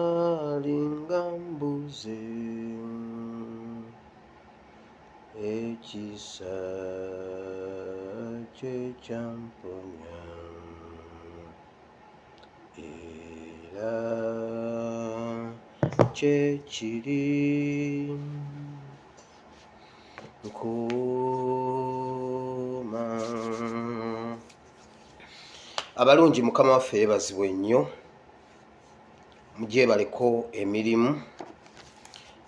Bwenalinga mbuzi ekisa ky'ekyamponya era kyekiri nkuuma. Abalungi Mukama waffe yeebazibwe nnyo, mugyebaleko emirimu.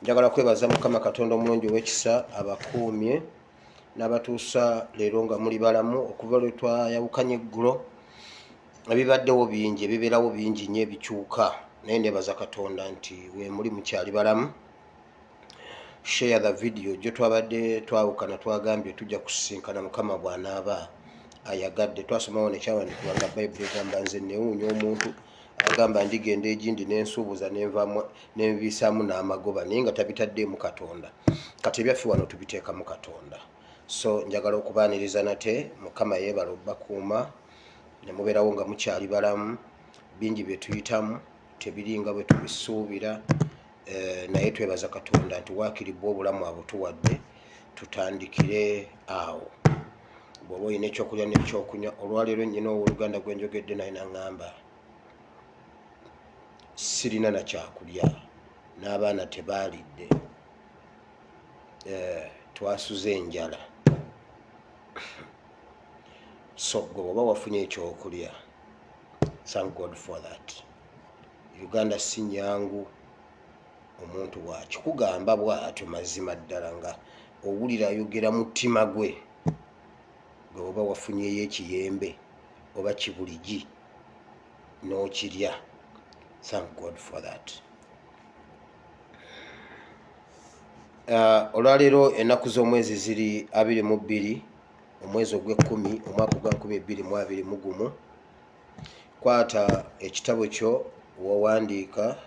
Njagala kwebaza Mukama Katonda omulungi ow'ekisa abakuumye n'abatuusa leero nga muli balamu. Okuva lwe twayawukanye eggulo ebibaddewo bingi, ebibeerawo bingi nnyo ebikyuka, naye neebaza Katonda nti we muli mukyali balamu. Share the video gye twabadde twawukana, twagambye tujja kusisinkana Mukama bw'anaaba ayagadde. Twasomawo nekyawandiikibwa nga Bayibuli egamba nze neewuunya omuntu agamba ndigenda egindi n'ensuubuza n'enviisaamu n'amagoba naye nga tabitaddeemu Katonda. Kati ebyaffe wano tubiteekamu Katonda. So njagala okubaaniriza nate Mukama yeebala obbakuuma ne mubeerawo nga mukyali balamu. Bingi bye tuyitamu tebiringa bwe tubisuubira, naye twebaza Katonda nti waakiribbwa obulamu abutuwadde, tutandikire awo. Bw'oba olina ekyokulya n'ekyokunywa. Olwaleero nnyina owooluganda gwe njogedde naye n'aŋŋamba sirina na kyakulya, n'abaana tebaalidde, twasuze enjala. So gwe bw'oba wafunye ekyokulya, thank God for that. Uganda si nnyangu omuntu wakikugamba bw'atyo mazima ddala nga owulira ayogera mutima gwe. Gwe bw'oba wafunyeyo ekiyembe oba kibuligi n'okirya, thank God for that. Olwaleero ennaku z'omwezi ziri 22 omwezi ogw'Ekkumi omwaka gwa 2021. Kwata ekitabo kyo wawandiika,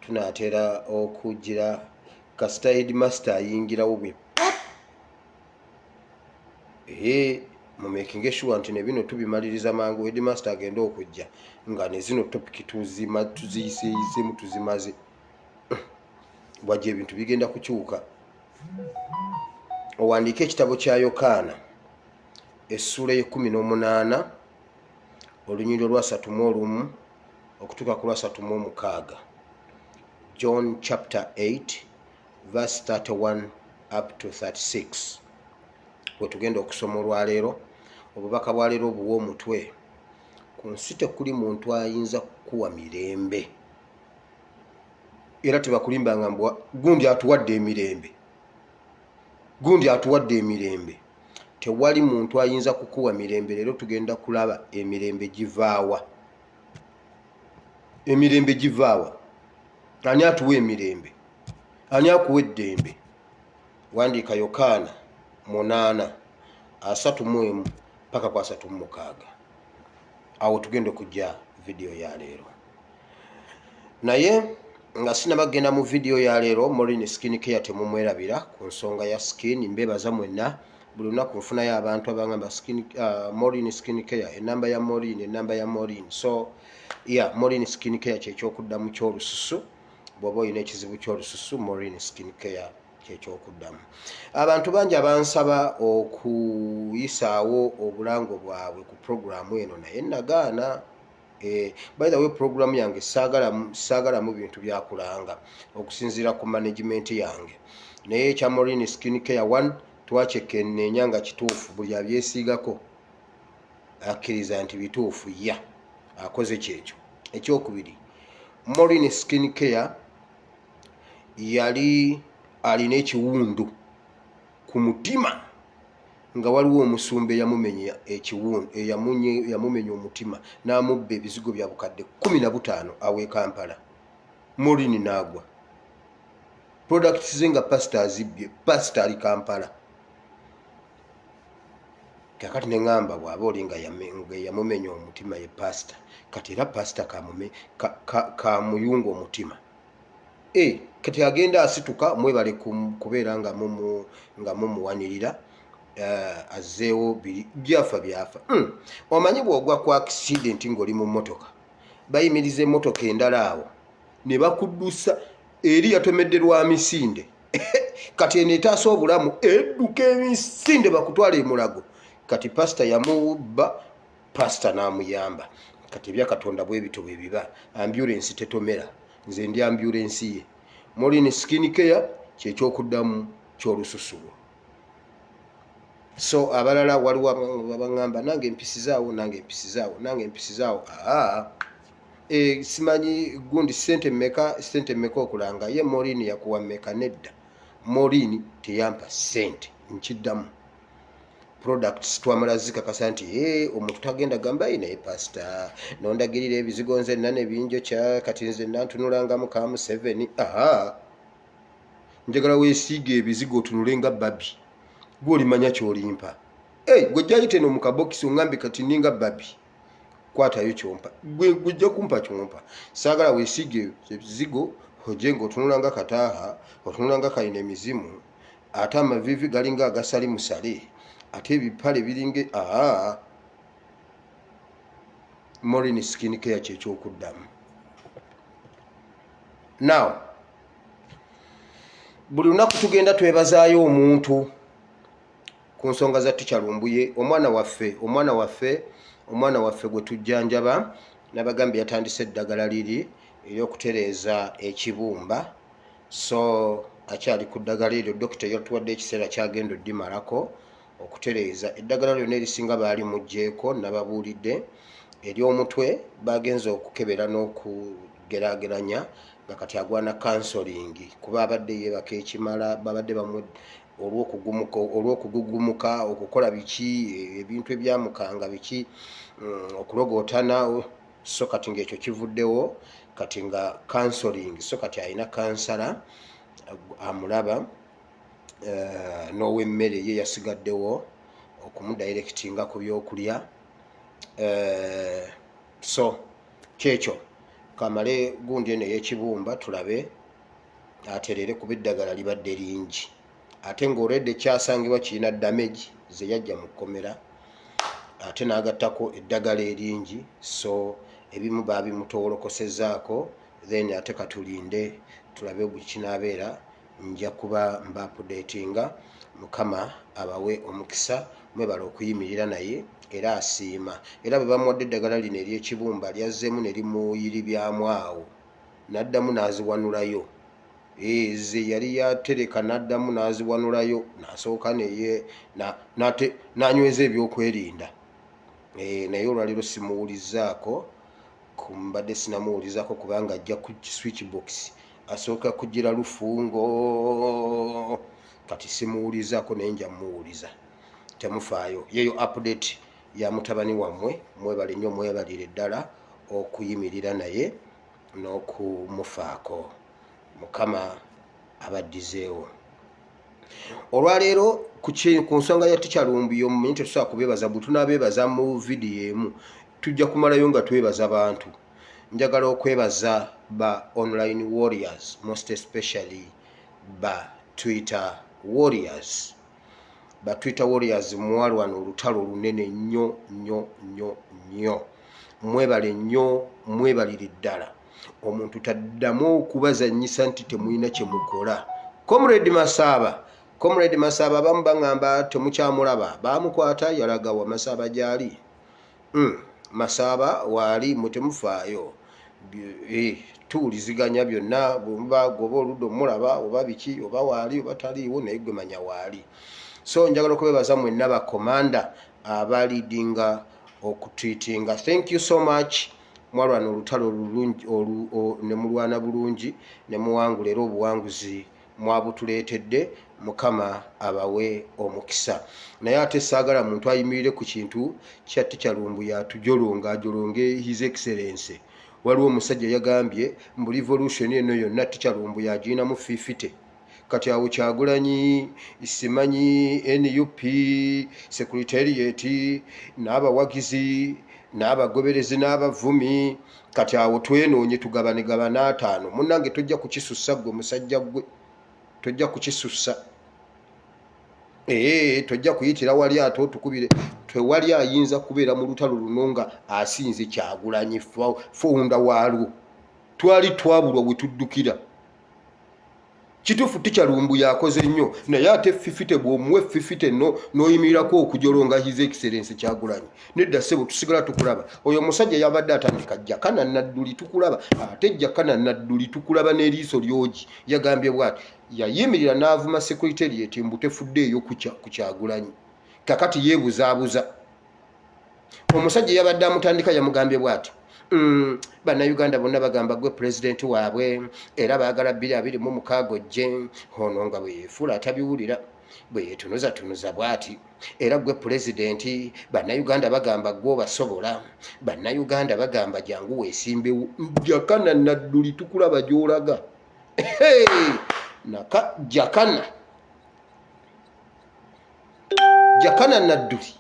tunaatera okugira kasita headmaster ayingirawo bwe mu making sure nti ne bino tubimaliriza mangu, headmaster agenda okujja nga ne zino topic tuziyiseeyiseemu tuzimaze. Bwajja ebintu bigenda kukyuka. Owandiike ekitabo kya Yokaana essuula ye18 olunyiriri lwa 31 okutuuka ku lwa 36. John chapter 8 verse 31 up to 36 bwe tugenda okusoma olwaleero. Obubaka bwa leero obuwa omutwe, ku nsi tekuli muntu ayinza kukuwa mirembe era tebakulimbanga mbwa gundi atuwadde emirembe, gundi atuwadde emirembe. Tewali muntu ayinza kukuwa mirembe. Leero tugenda kulaba emirembe givaawa. Emirembe givaawa? Ani atuwa emirembe? Ani akuwa eddembe? Wandiika Yokaana 8:31 paka ku 36. Awo tugenda okujja video ya leero. Naye nga sinabagenda mu video ya leero Morin Skin Care temumwerabira ku nsonga ya skin. Mbebaza mwenna buli lunaku nfunayo abantu abangamba Morin Skin Care, enamba ya Morin. So yeah, Morin Skin Care kyekyokuddammu ky'olususu. Bw'oba olina ekizibu ky'olususu, Morin Skin Care kyekyokuddammu. Abantu bangi abansaba okuyisaawo obulango bwabwe ku programu eno naye nagaana. By the way, programu yange saagalamu bintu byakulanga okusinziira ku management yange, naye ekya Morin Skin Care 1 twakyekennenya nga kituufu, buli abyesiigako akkiriza nti bituufu ya akoze kyekyo. Ekyokubiri, Morin Skin Care yali alina ekiwundu ku mutima nga waliwo omusumba eyamumenya ekiwundu, yamumenya omutima n'amubba ebizigo bya bukadde 15 awe Kampala. Morin n'agwa. Products ze nga pastor azibbye, pastor ali Kampala. Kakati ne ngamba bw'aba oli nga yamumenya omutima ye pastor, kati era pastor kamuyunga omutima. Kati agenda asituka, mwebale kubeera nga mumuwanirira. Azeewo byafa. Omanyi bw'ogwa ku accident ng'oli mu mmotoka, bayimiriza emmotoka endala awo ne bakuddusa eri yatomedde lwa misinde kati eno etaasa obulamu edduka emisinde bakutwala emulago. Kati pastor yamubba, pastor n'amuyamba. Kati ebya Katonda bwe bito bwe biba. Ambulance tetomera, nze ndi ambulance ye. Morin Skin Care kyekyokuddamu ky'olususu. So abalala waliwo abangamba nange empisizaawo. Simanyi gundi sente mmeka okulanga ye Morin yakuwa mmeka? Nedda. Morin teyampa sente, nkiddamu. Products twamala zikakasa nti omuntu tagenda gamba naye pastor nondagirira ebizigo nze nane binjo kya kati nze nantunulangamu kamu 7. Njagala weesiige ebizigo otunulenga babi. Bw'olimanya ky'olimpa. Gwe jjali teno mu kabokisi ongambe kati ninga babi. Kwatayo kyompa. Gujja kumpa kyompa. Saagala weesiige ebizigo ojje ng'otunulanga kataaha, otunulanga kalina emizimu, ate amavivi galinga agasali musale, ate ebipale biringe Morin Skin Care kyekyokuddamu. Now, buli lunaku tugenda twebazaayo omuntu ku nsonga za Tikyalumbuye, omwana waffe gwe tujjanjaba n'abagambye yatandise eddagala liri ery'okutereeza ekibumba. So akyali ku ddagala eryo, dokita yatuwadde ekiseera kyagenda oddimalako okutereeza. Eddagala lyonna erisinga baali mugjeeko, nababuulidde. Ery'omutwe bagenze okukebera n'okugeraageranya nga kati agwana counseling kuba abadde yeebaka ekimala, babadde bamwe olw'okugugumuka, okukola biki, ebintu ebyamukanga biki, okulogootana. So kati ng'ekyo kivuddewo, kati nga counseling. So kati alina kansala amulaba, n'ow'emmere ye yasigaddewo okumudirectinga ku byokulya. So kyekyo kamale gundi eno ey'ekibumba tulabe aterere kuba eddagala libadde lingi, ate ng'olwedde kyasangibwa kirina damage ze yajja mu kkomera, ate n'agattako eddagala eringi. So ebimu baabimutowolokosezaako, then ate katulinde tulabe buli kinaabeera. Nja kuba mba-updatinga. Mukama abawe omukisa, mwebala okuyimirira naye era asiima. Era bwe bamuwadde eddagala lino ery'ekibumba lyazzeemu ne limuyiribyamu awo, n'addamu n'aziwanulayo. Ze yali yatereka n'addamu n'aziwanulayo, n'asooka n'anyweza ebyokwerinda. Naye olwaliro simuwulizzaako, mbadde sinamuwulizaako kubanga ajja ku switch box asooka kugira lufungo. Kati simuwulizaako naye nja muwuliza, temufaayo. Yeyo update ya mutabani wammwe, mwebale nnyo, mwebalire ddala okuyimirira naye n'okumufaako. Mukama abaddizeewo. Olwaleero ku nsonga ya Tikyalumbuye, omumanyi tetusobola kubeebaza bwe tunaabeebaza mu vidiyo emu, tujja kumalayo nga twebaza bantu. njagala okwebaza ba online warriors, most especially ba Twitter warriors. Ba Twitter warriors mwalwana olutalo lunene nnyo nnyo nnyo nnyo. Mwebale nnyo, mwebalire ddala. Omuntu taddamu okubazannyisa nti temulina kye mukola. Comrade Masaba abamu baŋŋamba temukyamulaba. Baamukwata yalaga wa Masaba gy'ali. Masaba waali mutemufaayo. Tuwuliziganya byonna bw'oba oludda omulaba oba biki oba waali oba taliiwo naye gwe manya waali. So njagala okwebaza mwenna ba komanda abalidinga okutwitinga. Thank you so much. Mwalwana olutalo olulungi ne mulwana bulungi ne muwangula era obuwanguzi mwabutuleetedde. Mukama abawe omukisa. Naye ate saagala muntu ayimirire ku kintu kya Teacher Lumbu yatujolonga ajolonge His Excellency. Waliwo omusajja yagambye mu revolution eno yonna Teacher Lumbu yagirinamu 50. Kati awo Kyagulanyi simanyi NUP Secretariat n'abawagizi n'abagoberezi n'abavumi kati awo twenoonye tugabanegabana 5. Munnange tojja kukisussa gwe musajja gwe. Tojja kukisussa. Tojja kuyitira wali ate otukubire. Tewali ayinza kubeera mu lutalo luno nga asinze Kyagulanyi funda waalwo. Twali twabulwa bwe tuddukira. Kituufu Teacher Lumbu yakoze nnyo naye ate 50 bw'omuwe 50 n'oyimirirako okujolonga His Excellency Kyagulanyi. Nedda ssebo tusigala tukulaba. Oyo omusajja yabadde atandika Jakana Nadduli tukulaba. Ate Jakana Nadduli tukulaba n'eriiso lyogi. Yagambye bw'ati yayimirira n'avuma Secretariat mbu tefuddeeyo ku Kyagulanyi. Kakati yeebuzaabuza. Omusajja yabadde amutandika yamugambye bw'ati Bannayuganda bonna bagamba gwe president waabwe era baagala 2026 gye ono nga bwe yeefuula atabiwulira bwe yeetunuza bw'ati era gwe president Bannayuganda bagamba gwe obasobola Bannayuganda bagamba jangu weesimbewo. Jakana Nadduli tukulaba gy'olaga. Jakana Nadduli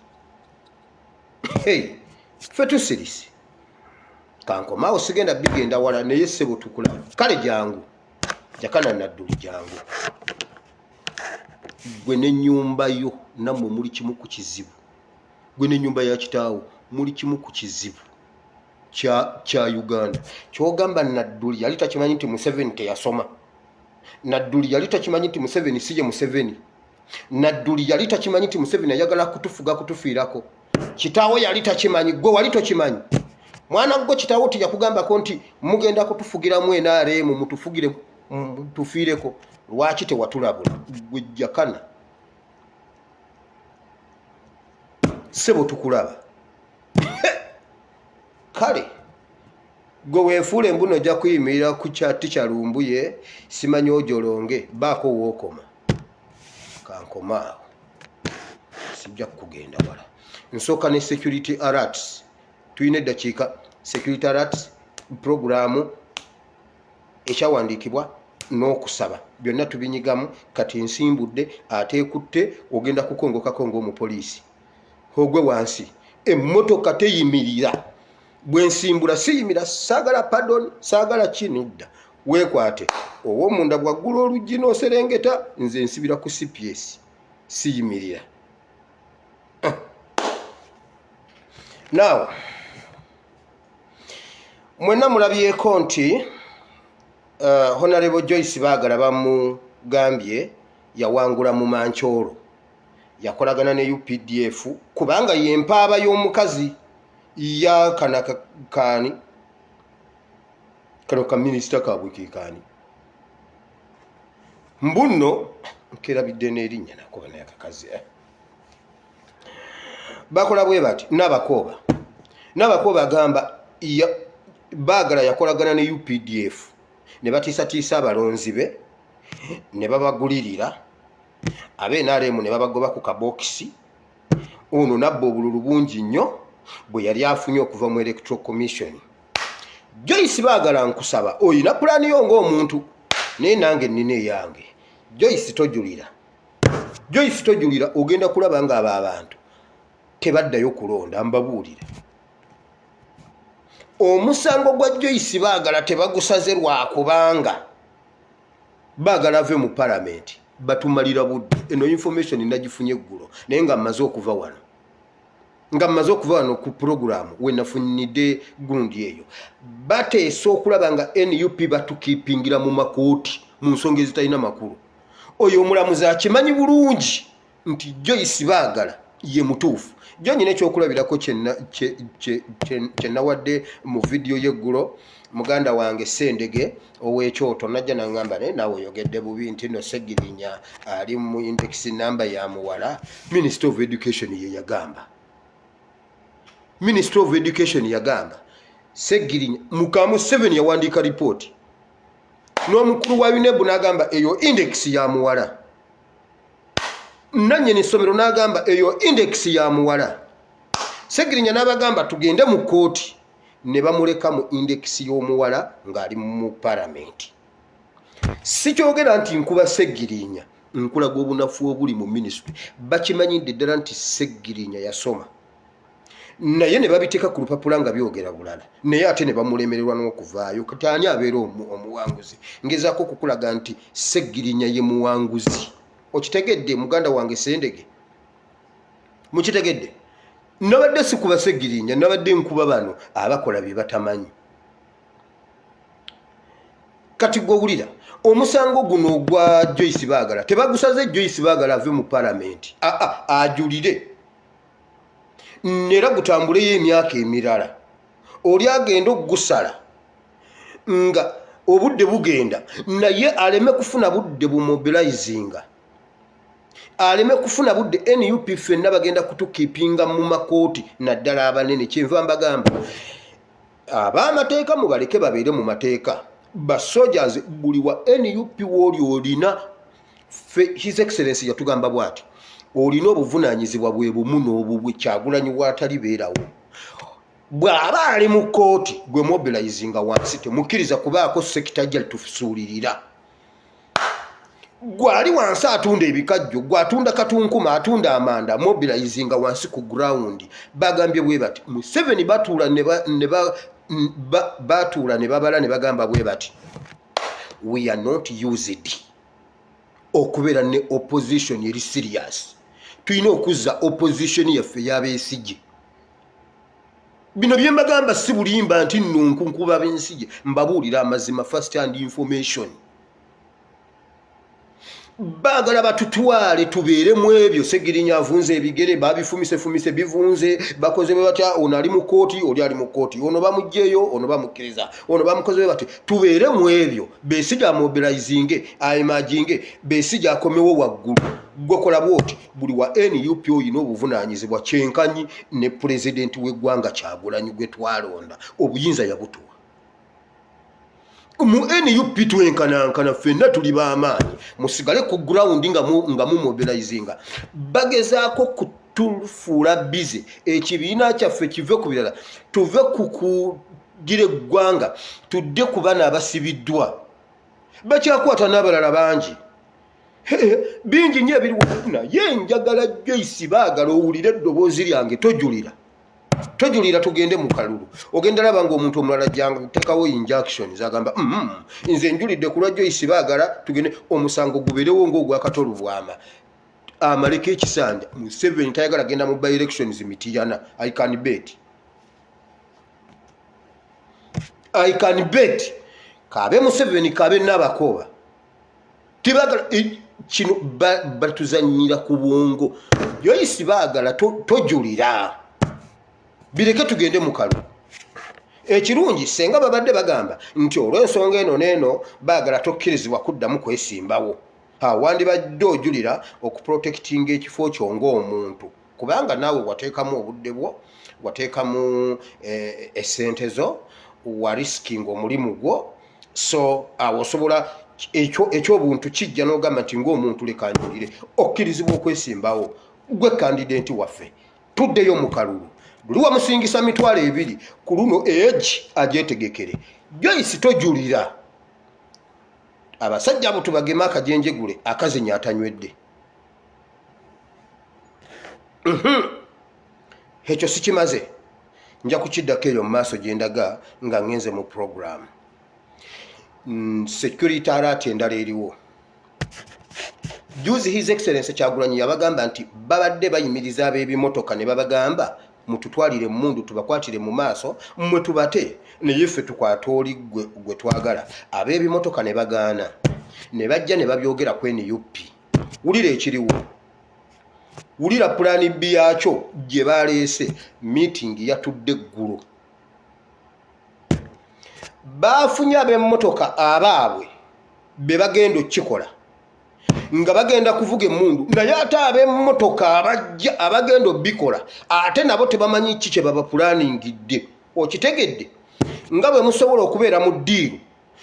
ffe tusirise kankomaawo sigenda bigenda wala naye ssebo tukulaba. Kale jangu Jakana Nadduli jangu. Gwe n'ennyumba yo nammwe muli kimu ku kizibu. Gwe n'ennyumba ya kitaawo muli kimu ku kizibu kya Uganda. Ky'ogamba Nadduli yali takimanyi nti Museveni teyasoma. Nadduli yali takimanyi nti Museveni si ye Museveni. Nadduli yali takimanyi nti Museveni ayagala kutufuga kutufiirako. Kitaawo yali takimanyi, gwe wali tokimanyi. Mwana gwe kitaawo tiyakugambako nti mugenda kutufugiramu NRM mutufugire tufiireko. Lwaki tewatulabula? Gwe Jakana ssebo tukulaba. Kale gwe weefuule mbuno ojja kuyimirira ku kya Teacher Lumbu ye simanyi ojolonge baako wookoma. Kankomaawo sijja kugenda wala. Nsooka ne security alerts. Tuyina eddakiika security alerts programu ekyawandiikibwa n'okusaba byonna tubinyigamu. Kati nsimbudde ate ekutte ogenda kukongokako ng'omupoliisi. Ogwe wansi emmotoka teyimirira. Bwe nsimbula siyimira saagala pardon saagala kinidda. Weekwate ow'omunda bwaggula oluggi n'oserengeta nze nsibira ku CPS siyimirira. Now mwenna mulabyeko nti Honorable Joyce Baagala bamugambye yawangula mu Manchoro. Yakolagana ne UPDF kubanga yempaaba y'omukazi ya kanakakaani kano ka minisita kaabwe kiikaani. Mbuno nkerabidde n'erinnya nakuba naye akakazi bakola bwe bati Nabakooba agamba Baagala yakolagana ne UPDF ne batiisatiisa abalonzi be ne babagulirira ab'NRM ne babagoba ku kabokisi. Ono nabba obululu bungi nnyo bwe yali afunye okuva mu Electoral Commission. Joyce Baagala nkusaba oyina pulaani yo ng'omuntu naye nange nnina eyange. Joyce tojulira ogenda kulaba ng'abo abantu tebaddayo kulonda. Mbabuulira omusango gwa Joyce baagala tebagusaze lwa kubanga baagala ave mu parliament batumalira budde. Eno information nagifunye eggulo naye nga mmaze okuva wano ku program we nafunidde gundi eyo. Bateesa okulaba nga NUP batukiipingira mu makooti mu nsonga ezitalina makulu. Oyo omulamuzi akimanyi bulungi nti Joyce baagala ye mutuufu. Jo nyina ekyokulabirako kyenawadde mu vidiyo y'eggulo muganda wange Sendege ow'ekyoto najja nangamba naye naawe oyogedde bubi nti no Segirinya ali mu index number ya muwala. Minister of Education ye yagamba. Minister of Education yagamba Segirinya mukamu 7 yawandiika report n'omukulu wa UNEB n'agamba eyo index ya muwala. Nanyini somero n'agamba eyo index ya muwala. Segirinya n'abagamba tugende mu kooti ne bamuleka mu index y'omuwala ng'ali mu parliament. Sikyogera nti nkuba Segirinya nkulaga obunafu obuli mu ministry. Bakimanyidde ddala nti Segirinya yasoma naye ne babiteeka ku lupapula nga byogera bulala naye ate ne bamulemererwa n'okuvaayo. Kati ani abeera omuwanguzi? Ngezaako okukulaga nti Segirinya ye muwanguzi. Okitegedde muganda wange Sendege? Mukitegedde? Nabadde sikuba Segirinya, nabadde nkuba bano abakola bye batamanyi. Kati gwowulira omusango guno ogwa Joyce baagala tebagusaze Joyce baagala ave mu parliament. Ajulire nera gutambuleyo emyaka emirala. Oli agenda okugusala nga obudde bugenda naye aleme kufuna budde bumobilizinga. Aleme kufuna budde NUP ffenna bagenda kutukiipinga mu makooti naddala abanene. Kyenva mbagamba ab'amateeka mubaleke babeere mu mateeka. Basojazi buli wa NUP w'oli olina His Excellency yatugamba bw'ati olina obuvunaanyizibwa bwe bumu n'obubwe Kyagulanyi bw'atali beerawo. Bw'aba ali mu kooti gwe mobilizinga wansi temukkiriza kubaako sekita gye tufusuulirira. Gwali wansi atunda ebikajjo, gwatunda katunkuma, atunda amanda, mobilizinga wansi ku ground. Bagambye bwe bati mu 7 batuula ne babala ne bagamba bwe bati we are not used okubeera ne opposition eri serious. Tulina okuzza opposition yaffe y'abeesige. Bino bye mbagamba si bulimba nti nno nkuba b'ensige, mbabuulira amazima, first hand information. Baagala batutwale tubeere mu ebyo. Segirinya avunze ebigere babifumise bivunze bakoze bwe batya. Ono ali mu kooti oli ali mu kooti, ono bamugjeyo ono bamukkiriza, ono bamukoze bwe batya. Tubeere mu ebyo. Beesige amobilizinge ayimaginge, Beesige akomewo waggulu. Gwokola bwoti buli wa NUP oyina obuvunaanyizibwa kyenkanyi ne pulezidenti w'eggwanga Kyagulanyi gwe twalonda obuyinza yabutuwa. Mu NUP twenkanankana ffenna tuli b'amaanyi. Musigale ku ground nga mu mobilizinga. Bagezaako kutufuula bize ekibiina kyaffe kive ku birala tuve ku kugira eggwanga tudde ku bana abasibiddwa. Bakyakwata n'abalala bangi. Bingi nnyo ebiri naye njagala Joyce baagala owulire eddoboozi lyange. Tojulira tugende mu kalulu. Ogenda laba ng'omuntu omulala jjanga kuteekawo injunction zagamba nze njulidde ku lwa Joyce baagala tugende omusango gubeerewo ng'ogwa Katolu Bwama. Amaleko ekisanja mu 7 tayagala genda mu by elections Mityana. I can bet kabe mu 7 kabe n'abakoba tibagala kino batuzanyira ku bwongo. Joyce baagala tojulira bireke tugende mu kalulu. Ekirungi senga babadde bagamba nti olw'ensonga eno n'eno baagala tokkirizibwa kuddamu kwesimbawo. Wandibadde ojulira okuprotectinga ekifo kyo ng'omuntu kubanga naawe wateekamu obudde bwo, wateekamu essente zo, wariskinga omulimu gwo. So osobola ekyobuntu kijja n'ogamba nti ng'omuntu leka njulire okkirizibwa okwesimbawo. Gwe kandidenti waffe tuddeyo mu kalulu. Buli wamusingisa mitwalo 2 ku luno egi agyetegekere. Joyce tojulira. Abasajja abo tubagema akajenjegule akazinya atanywedde. Ekyo sikimaze. nja kukiddako eyo mu maaso gye ndaga nga ngenze mu program. Security alert endala eriwo. Juzi His Excellency Kyagulanyi yabagamba nti babadde bayimiriza ab'ebimotoka ne babagamba mututwalire mundu tubakwatire mu maaso mmwe tubate naye ffe tukwata oli gwe twagala. Ab'ebimotoka ne bagaana ne bajja ne babyogera ku NUP. Wulira ekiriwo, wulira pulaani B yakyo gye baleese. Meeting yatudde eggulo, baafunye ab'emmotoka abaabwe be bagenda okukikola nga bagenda kuvuga emmundu, naye ate ab'emmotoka abajja abagenda obikola ate nabo tebamanyi ki kye baba pulaaningidde. Okitegedde nga bwe musobola okubeera mu ddiiru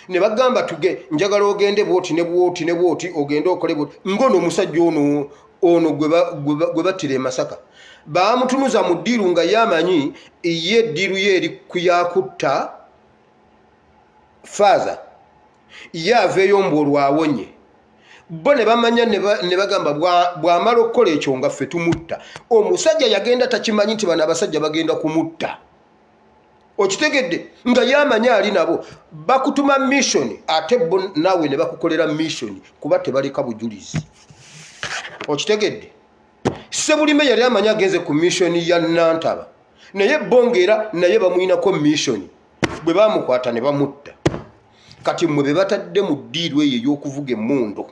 ne bagamba tuge njagala ogende bwoti ne bwoti ne bwoti ogende okole bwoti, ngono omusajja ono gwe battira e Masaka baamutunuza mu ddiiru nga yamanyi ye eddiiru ye eri kuyakutta faaza ye aveeyo mbu olwawonye. Bo ne bamanya ne bagamba bw'amala okukola ekyo nga ffe tumutta. Omusajja yagenda takimanyi nti bano abasajja bagenda kumutta. Okitegedde nga yamanya ali nabo bakutuma mission ate bo nawe ne bakukolera mission kuba tebaleka bujulizi. Okitegedde Sebulime yali amanya agenze ku mission ya Nantaba naye bongera naye bamuyinako mission bwe bamukwata ne bamutta. Kati mwe be batadde mu ddiiru eyo y'okuvuga emmundu.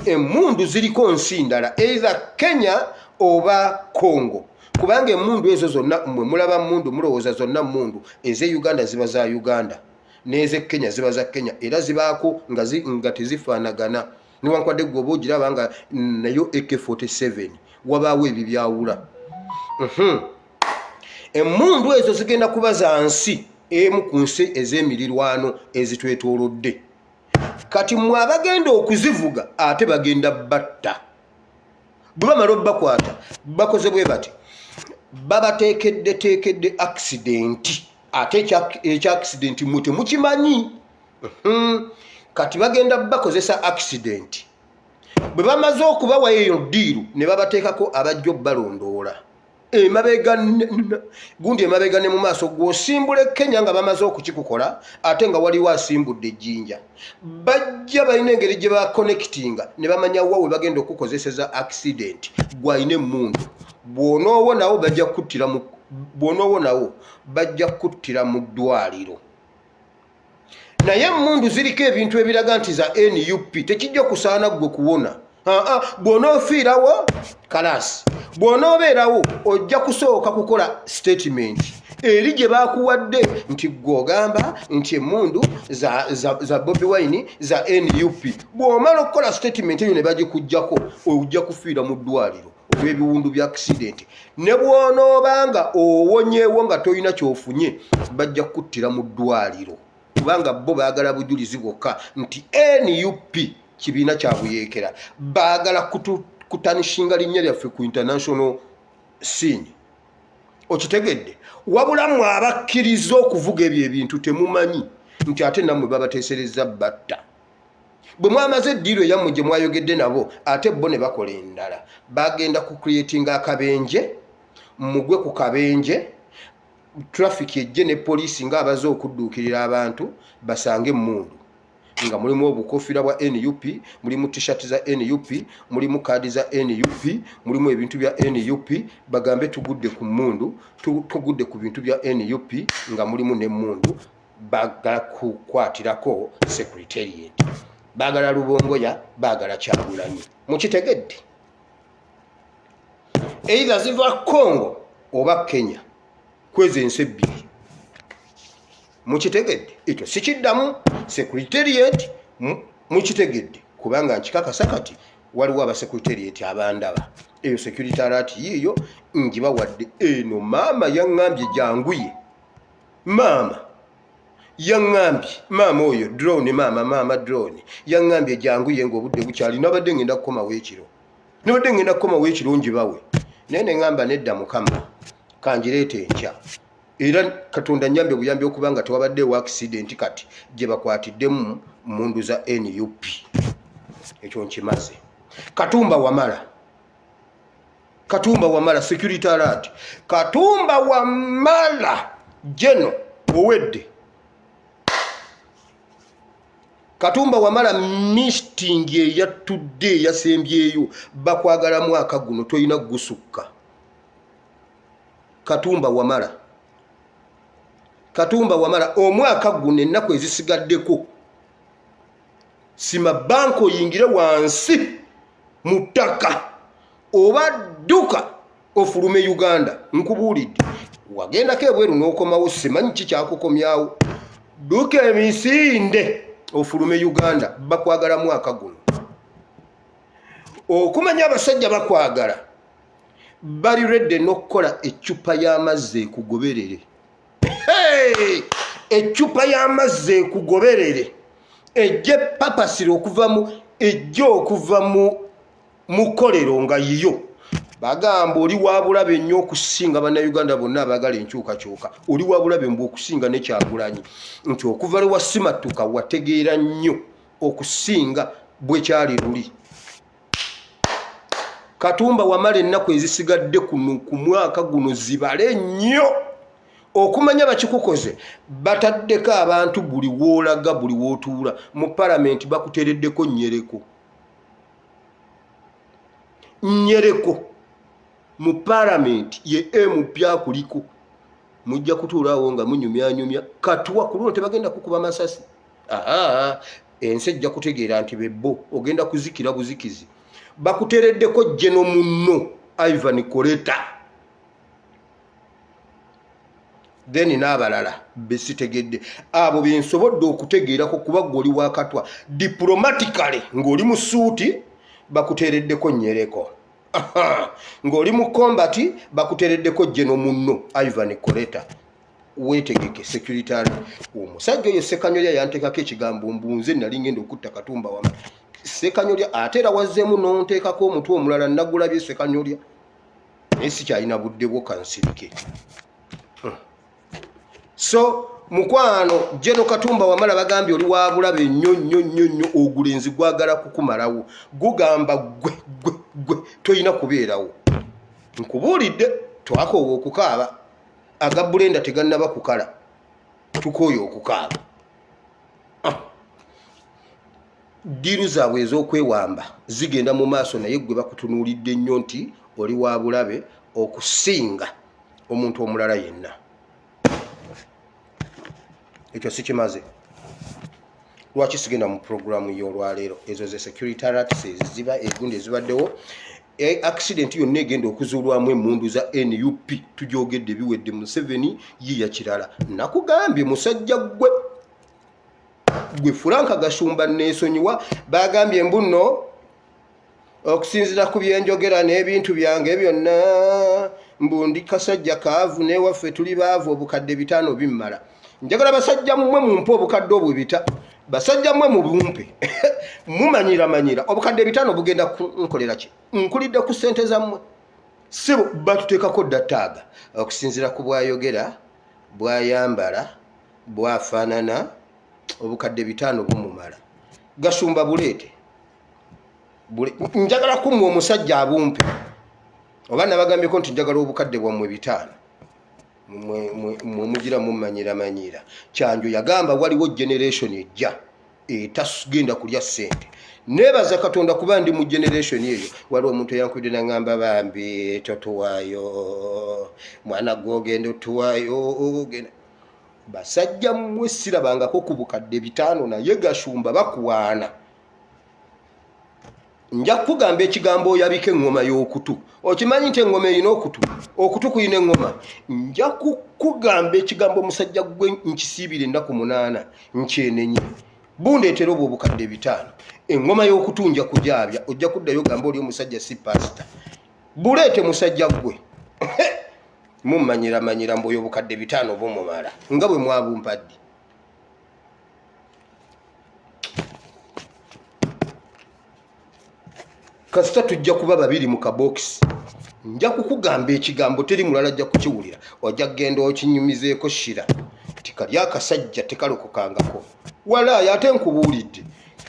Emmundu ziriko nsi ndala either Kenya oba Congo, kubanga emmundu ezo zonna mwe mulaba mmundu mulowooza zonna mmundu ez'e Uganda ziba za Uganda n'ez'e Kenya ziba za Kenya era zibaako nga tezifaanagana. Newankwadde gwe oba ogiraba nga nayo AK-47 wabaawo ebibyawula. Emmundu ezo zigenda kuba za nsi emu ku nsi ez'emirirwano ezitwetoolodde. Kati mwe abagenda okuzivuga ate bagenda batta. Bwe bamala obbakwata bakoze bwe bati babateekedde accident ate ekya accident mwe temukimanyi. Kati bagenda bakozesa accident. Bwe bamaze okubawa eyo ddiiru ne babateekako abajja obbalondoola gundi emabega ne mu maaso gw'osimbula Kenya nga bamaze okukikukola ate nga waliwo asimbudde ejjinja. Bajja balina engeri gye bakonnekitinga ne bamanya wa we bagenda okukozeseza accident gw'alina emmundu. Bw'onoowonawo bajja kuttira mu ddwaliro. Naye emmundu ziriko ebintu ebiraga nti za NUP tekijja kusaana gwe kuwona. Bw'onoofiirawo kalaasi, bw'onoobeerawo ojja kusooka kukola statement eri gye baakuwadde nti gw'ogamba nti emmundu za Bobi Wine za NUP. Bw'omala okukola statement eyo ne bagikuggyako ojja kufiira mu ddwaliro olw'ebiwundu bya accident. Ne bw'onoobanga owonyeewo nga tolina kyofunye bajja kuttira mu ddwaliro kubanga bo baagala bujulizi bwokka nti NUP kibiina kya buyeekera baagala kutanishinga linnya lyaffe ku international scene. Okitegedde wabula mwe abakkiriza okuvuga ebyo ebintu temumanyi nti ate nammwe babateesereza batta. Bwe mwamaze eddiiru eyammwe gye mwayogedde nabo ate bo ne bakola endala. Bagenda ku creatinga akabenje mugwe ku kabenje traffic ejje ne poliisi nga abaze okudduukirira abantu basange emmundu nga mulimu obukofira bwa NUP, mulimu t-shirt za NUP, mulimu kaadi za NUP, mulimu ebintu bya NUP. Bagambe tugudde ku mmundu, tugudde ku bintu bya NUP nga mulimu n'emmundu. Bagala kukwatirako secretariat, bagala Lubongoya, bagala Kyagulanyi. Mukitegedde either ziva Congo oba Kenya kwezi ensi ebbiri. Mukitegedde ekyo sikiddamu secretariat. Mukitegedde kubanga nkikakasa kati waliwo abasecretariat abandaba eyo security alert yiyo ngibawadde. Eno maama yaŋŋambye janguye, maama yaŋŋambye, maama oyo drone, maama drone yaŋŋambye janguye ng'obudde bukyali. Nabadde ngenda kukomawo ekiro njibawe naye ne ŋŋamba nedda Mukama kanjireete enkya era Katonda nyambe buyambi okubanga tewabaddeewo accident kati gye bakwatiddemu mmundu za NUP. Ekyo nkimaze. Katumba Wamala security alert. Katumba Wamala Jeno owedde Katumba Wamala meeting eyatudde yasembyeyo bakwagala mwaka guno toyina gusukka. Katumba Wamala omwaka guno ennaku ezisigaddeko sima banko yingire wansi mutaka oba duka ofulume Uganda nkubuulidde wagendako ebweru n'okomawo simanyi kikyakukomyawo duka emisinde ofulume Uganda bakwagala mwaka guno okumanya abasajja bakwagala bali redde n'okukola eccupa y'amazzi ekugoberere eccupa y'amazzi ekugoberere ejje papasiro okuva mu kolero nga yiyo bagamba oli wabulabe nnyo okusinga bannayuganda bonna abagala enkyukakyuka oli wabulabe mbu okusinga ne Kyagulanyi nti okuva lwe wasimatuka wategeera nnyo okusinga bwe kyali luli. Katumba Wamala ennaku ezisigadde ku mwaka guno zibale nnyo okumanya bakikukoze bataddeko abantu buli woolaga buli wootuula mu palamenti bakuteereddeko Nyereko mu palamenti ye empya kuliko mujja kutuulaawo nga munyumyanyumya katuwa ku luno tebagenda kukuba masasi. Ensi ejja kutegeera nti bebbo ogenda kuzikira buzikizi bakuteereddeko jeno munno Ivan Koleta then n'abalala besitegedde abo bensobodde okutegeerako kuba goli wakatwa diplomatically ng'oli mu suuti bakuteereddeko Nyereko ng'oli mu combat bakuteereddeko jeno munno Ivan Koleta weetegeke securitary omusajja oyo Ssekanyolya yanteekako ekigambo mbunze nali ngenda okutta Katumba Wamala Ssekanyolya ate era wazzeemu n'onteekako omutwe omulala nagulabye Ssekanyolya naye sikyalina budde bwo kansirike. So mukwano jeno Katumba Wamala bagambye oli wabulabe nnyo ogulenzi gwagala kukumalawo gugamba gwe toyina kubeerawo nkubuulidde twakoowa okukaaba agabulenda tegannaba kukala tukooyo okukaaba diiru zaabwe ez'okwewamba zigenda mu maaso naye gwe bakutunuulidde nnyo nti oli wabulabe okusinga omuntu omulala yenna. Ekyo sikimaze lwaki sigenda mu programu y'olwaleero ezo ze security alerts eziba egundi ezibaddewo accident yonna egenda okuzuulwamu emmundu za NUP tugyogedde biwedde mu 7 yiya kirala nakugambye musajja gwe Frank Gashumba neesonyiwa bagambye mbuno okusinzira ku byenjogera n'ebintu byange byonna mbundi kasajja kaavu newaffe tuli baavu obukadde 5 bimmala njagala basajja mmwe mumpe obukadde obwo bita basajja mmwe mubumpe mumanyira obukadde 5 bugenda nkolera ki nkulidde ku ssente zammwe sibo batuteekako ddataga okusinzira ku bwayogera bwayambala bwafaanana obukadde 5 bumumala. Gashumba buleete njagala kumwe omusajja abumpe oba nabagambyeko nti njagala obukadde bwammwe 5 mugira mumanyira kyanjo yagamba waliwo generation ejja etagenda kulya ssente nebaza Katonda kuba ndi mu generation eyo waliwo omuntu eyankwidde nangamba bambi totuwaayo mwana gwogenda otuwaayo genda basajja mmwe sirabangako ku bukadde 5 naye Gashumba bakuwaana nja kugamba ekigambo oyabike engoma y'okutu okimanyi nti engoma erina okutu kuyina engoma nja kugamba ekigambo omusajja gwe nkisiibire ennaku 8 nkyenenye bundeetera obwo obukadde 5 engoma y'okutu nja kujaabya ojja kuddayo gamba oli omusajja si pasita buleete musajja gwe mumanyira mboyo obukadde 5 bumumala nga bwe mwabumpadde. Kasita tujja kuba 2 mu kabokisi nja kukugamba ekigambo teri mulala ajja kukiwulira ojja kgenda okinyumizeeko shira tikali akasajja tekalokokangako wala ate nkubuulidde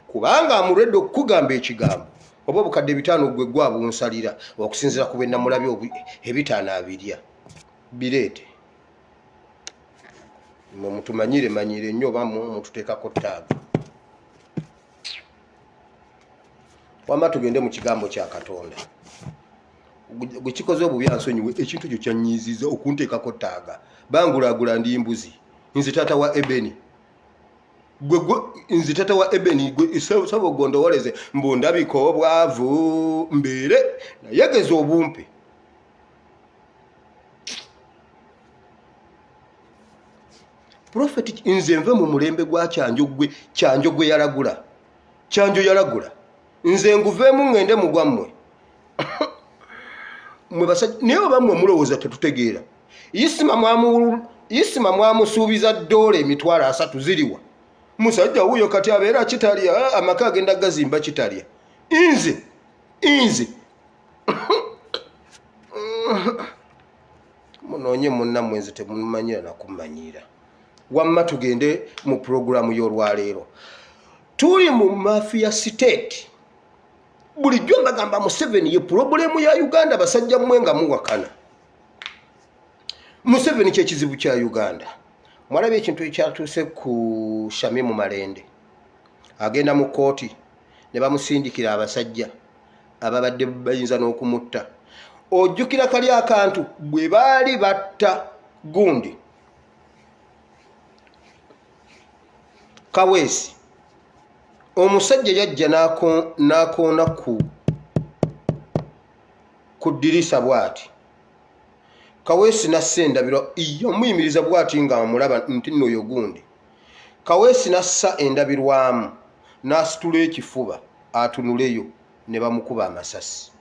kubanga amuredde okukugamba ekigambo oba obukadde 5 gwe gwabunsalira okusinzira ku bwe namulabye 5 abirya bireete mutumanyire manyire nnyo bamu mututeekako ttaaga. Wamma tugende mu kigambo kya Katonda. Gwe kikoze obubi ansonyiwe, ekintu kyo kyanyiiziza okunteekako ttaaga. Bangulaagula ndi mbuzi, nze taata wa Ebeni. Nze taata wa Ebeni, gwe sabo gondowoleze mbu ndabika obwavu mbeere nayegeza obumpe. Prophet nze nve mu mulembe gwa Kyanjo gwe yalagula. Kyanjo yalagula. Nze nguveemu ngende mu gwammwe. Mwe basajja naye bamwe mulowooza tetutegeera. Isima mwamusuubiza doole emitwalo 3 ziriwa. Musajja wuyo kati abeera kitalya, amaka agenda gazimba kitalya. Nze munoonye munnammwe nze temumanyira nakumanyira. Wamma tugende mu programu y'olwaleero. Tuli mu mafia state. Bulijjo mbagamba Museveni ye problemu ya Uganda, basajja mmwe nga muwakana. Museveni kyekizibu kya Uganda. Mwalabye ekintu ekyatuuse ku Shamimu Malende. Agenda mu kooti ne bamusindikira abasajja ababadde bayinza n'okumutta. Ojjukira kali akantu bwe baali batta gundi Kaweesi, omusajja yajja n'akoona ku ddirisa bw'ati. Kaweesi nassa endabirwa yamuyimiriza bw'ati nga amulaba nti nno oyo gundi. Kaweesi nassa endabirwamu n'asitula ekifuba atunuleyo ne bamukuba amasasi.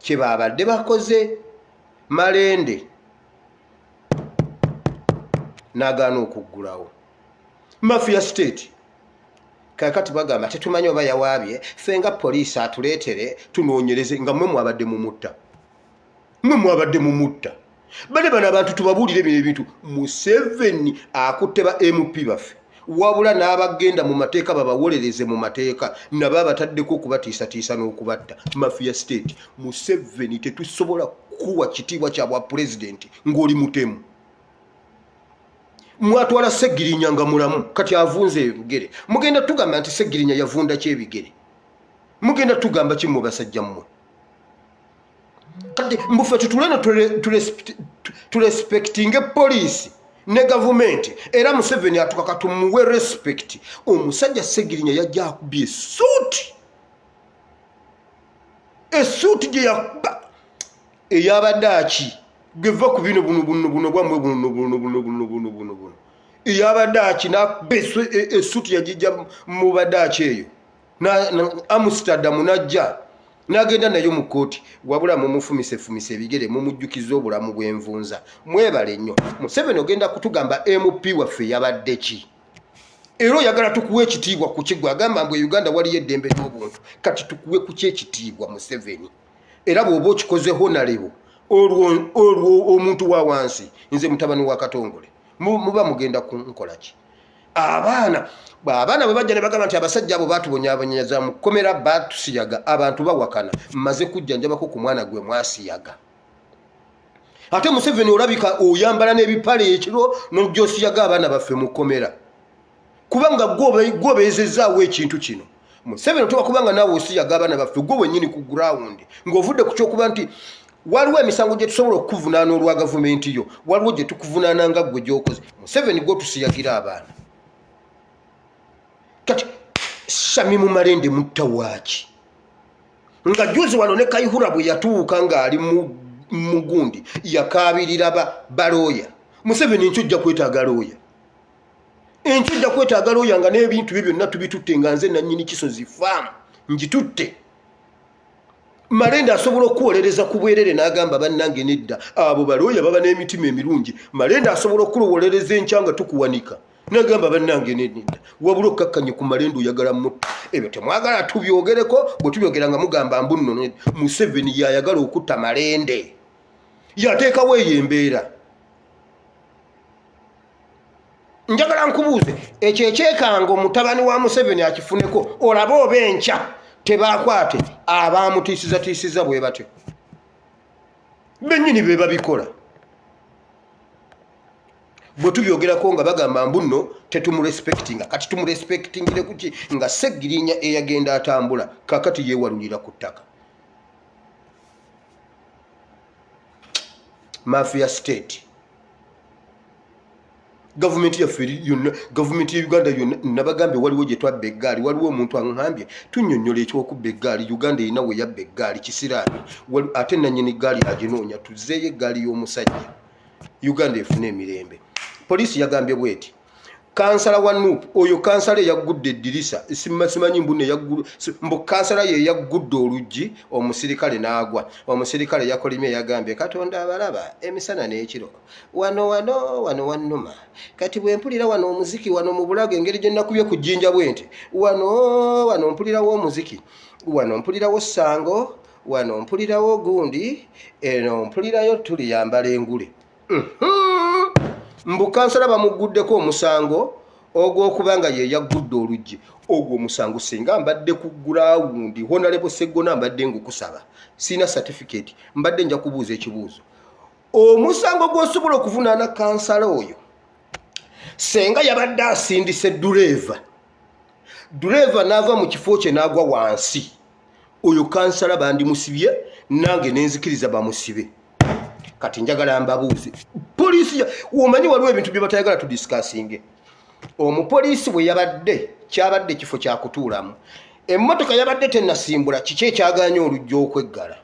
Kye baabadde bakoze Malende n'agaana okuggulawo. Mafia state. Kakati bagamba tetumanyi oba yawaabye, ffe nga poliisi atuleetere tunoonyereze nga mmwe mwabadde mumutta. Mmwe mwabadde mumutta. Bale bano abantu tubabuulire bino ebintu. Museveni akutte ba MP baffe. Wabula n'abagenda mu mateeka babawolereze mu mateeka nabo abataddeko okubatiisatiisa n'okubatta. Mafia state. Museveni tetusobola kuwa kitiibwa kya bwa pulezidenti ng'oli mutemu. Mwatwala Segirinya nga mulamu kati avunze ebigere. Mugenda tugamba nti Segirinya yavunda kyebigere. Mugenda tugamba kimu basajja mmwe. Kati mbufe tutuleno respectinge police ne government era Museveni atuka katumuwe respect. Omusajja Segirinya yajja akubye suit. Esuit gye yakuba eyabadaki geva ku bino buno bwamwe buno eyabadaki nabeso esuit yajija mu badaki eyo na Amsterdam najja nagenda nayo mu kooti wabula mu mufumise ebigere mu mujjukizo obulamu bw'envunza. Mwebale nnyo. Museveni ogenda kutugamba MP waffe yabadde ki? Ero yagala tukuwe ekitiibwa ku kigwa agamba mbu Uganda waliyo eddembe ly'obuntu. Kati tukuwe ku kyekitiibwa Museveni. Era bw'oba okikoze honorable olwo omuntu wa wansi nze mutabani wa Katongole muba mugenda kunkola ki? Abaana bwe bajja ne bagamba nti abasajja abo batubonyaabonyaza mu kkomera batusiyaga, abantu bawakana mmaze kujjanjabako ku mwana gwe mwasiyaga. Ate Museveni olabika oyambala n'ebipale ekiro n'ojjosiyaga abaana baffe mu kkomera kubanga gwobeezezaawo ekintu kino. Museveni otuba kubanga naawe osiyaga abaana baffe gwe wennyini ku ground ng'ovudde ku kyokuba nti waliwo emisango gye tusobola okuvunaana olwa gavumenti yo, waliwo gye tukuvunaana nga gwe gy'okoze. Museveni gwe tusiyagira abaana. Kati Shamimu Malende mutta waaki? Nga juzi wano ne Kayihura bwe yatuuka ng'ali mu gundi yakaabirira balooya. Museveni enkyo kwetaaga looya. Enkyo kwetaaga looya nga n'ebintu bye byonna tubitutte nga nze nannyini Kisozi faamu ngitutte. Malende asobola okuwolereza ku bwerere n'agamba bannange nedda abo balooya baba n'emitima emirungi. Malende asobola okuwolereza enkya nga tukuwanika n'agamba bannange nedda. Wabula okkakkanye ku Malende oyagala mutta. Ebyo temwagala tubyogereko, bwe tubyogera nga mugamba mbu nno Museveni yayagala okutta Malende. Yateekawo eyo embeera. Njagala nkubuuze ekyo ekyekango mutabani wa Museveni akifuneko olabe oba enkya tebakwate abamutiisiza bwe batyo. Bennyini be babikola. bwe tubyogerako nga bagamba mbuno tetumurespectinga kati tumurespectingire kuki nga Seggirinya eyagenda atambula kakati yeewalulira ku ttaka. Mafia state gavumenti yaffe yonna gavumenti ya Uganda yonna nabagambye waliwo gye twabba eggaali waliwo omuntu aŋŋambye tunnyonnyola ekyokubba eggaali Uganda erina we yabba eggaali kisiraani ate nannyini ggaali aginoonya tuzzeeyo eggaali y'omusajja Uganda efuna emirembe. Poliisi yagambye bweti kansala wa Nuupu oyo kansala eyaggudde eddirisa simanyi mbu kansala ye yaggudde oluggi omusirikale n'agwa omusirikale yakolimye yagambye Katonda abalaba emisana n'ekiro wano wannuma kati bwe mpulira wano omuziki wano mu Bulago engeri gye nnakubye ku jjinja bwente wano mpulirawo omuziki wano mpulirawo Ssango wano mpulirawo Gundi eno mpulirayo tuliyambala engule. Mbu kansala bamuguddeko omusango ogw'okubanga ye yaggudde oluggi ogwo omusango singa mbadde ku gurawundi Honorable Sseggona mbadde ngukusaba sina certificate mbadde nja kubuuza ekibuuzo omusango gw'osobola okuvunaana kansala oyo senga yabadde asindise duleeva n'ava mu kifo kye n'agwa wansi oyo kansala bandimusibye nange nenzikiriza bamusibe. Kati njagala mbabuuze poliisi womanyi waliwo ebintu bye batayagala tudisikasinge. Omupoliisi bwe yabadde kyabadde kifo kya kutuulamu emmotoka yabadde tennasimbula kiki ekyagaanya olujja okweggala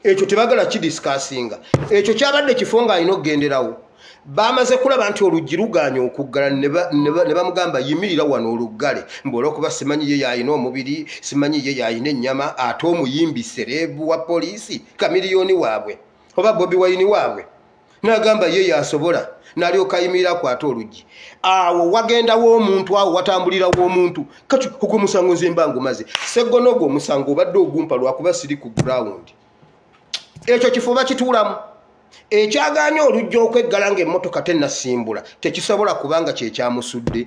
ekyo tebagala kidisikasinga ekyo kyabadde kifo ng'alina okugenderawo bamaze kulaba nti oluggi lugaanya okuggala ne bamugamba yimirira wano oluggale olw'okuba simanyi ye yalina omubiri simanyi ye yalina ennyama ate omuyimbi sereebu wa poliisi Kamiliyoni waabwe oba Bobi Wine waabwe n'agamba ye yasobola n'alyoka ayimirira kwate oluggi awo wagendawo omuntu awo watambulirawo omuntu kati ogwo musango nze mba ngumaze Sseggona ogwo omusango obadde ogumpa lwakuba siri ku gurawundi ekyo kifo bakituulamu ekyagaanya olujja okweggala ng'emmotoka tennasimbula tekisobola kubanga kyekyamusudde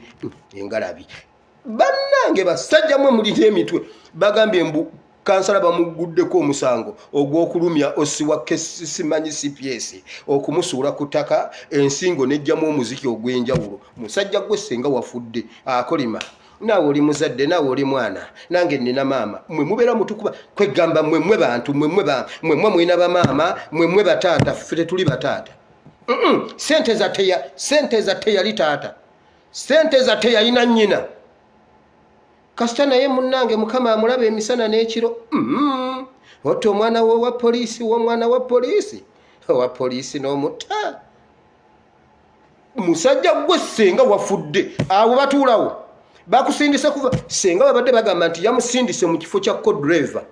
engalabi. Bannange basajja mmwe mulina emitwe bagambye mbu kansala bamuguddeko omusango ogw'okulumya osiwa simanyi CPS okumusuula ku ttaka ensingo nejjamu omuziki ogw'enjawulo. Musajja gwe senga wafudde akolima naawe oli muzadde naawe oli mwana nange nina maama mmwe mubeera mutukuba kwegamba mmwe bantu mmwe mulina bamaama mmwe bataata ffe tetuli bataata sente za teyali taata sente za teyalina nnyina kasita naye munnange mukama amulaba emisana n'ekiro otti omwana we wa poliisi w'omwana wa poliisi n'omutta musajja gwe senga wafudde awo batuulawo bakusindise kuva senga babadde bagamba nti yamusindise mu kifo kya co-driver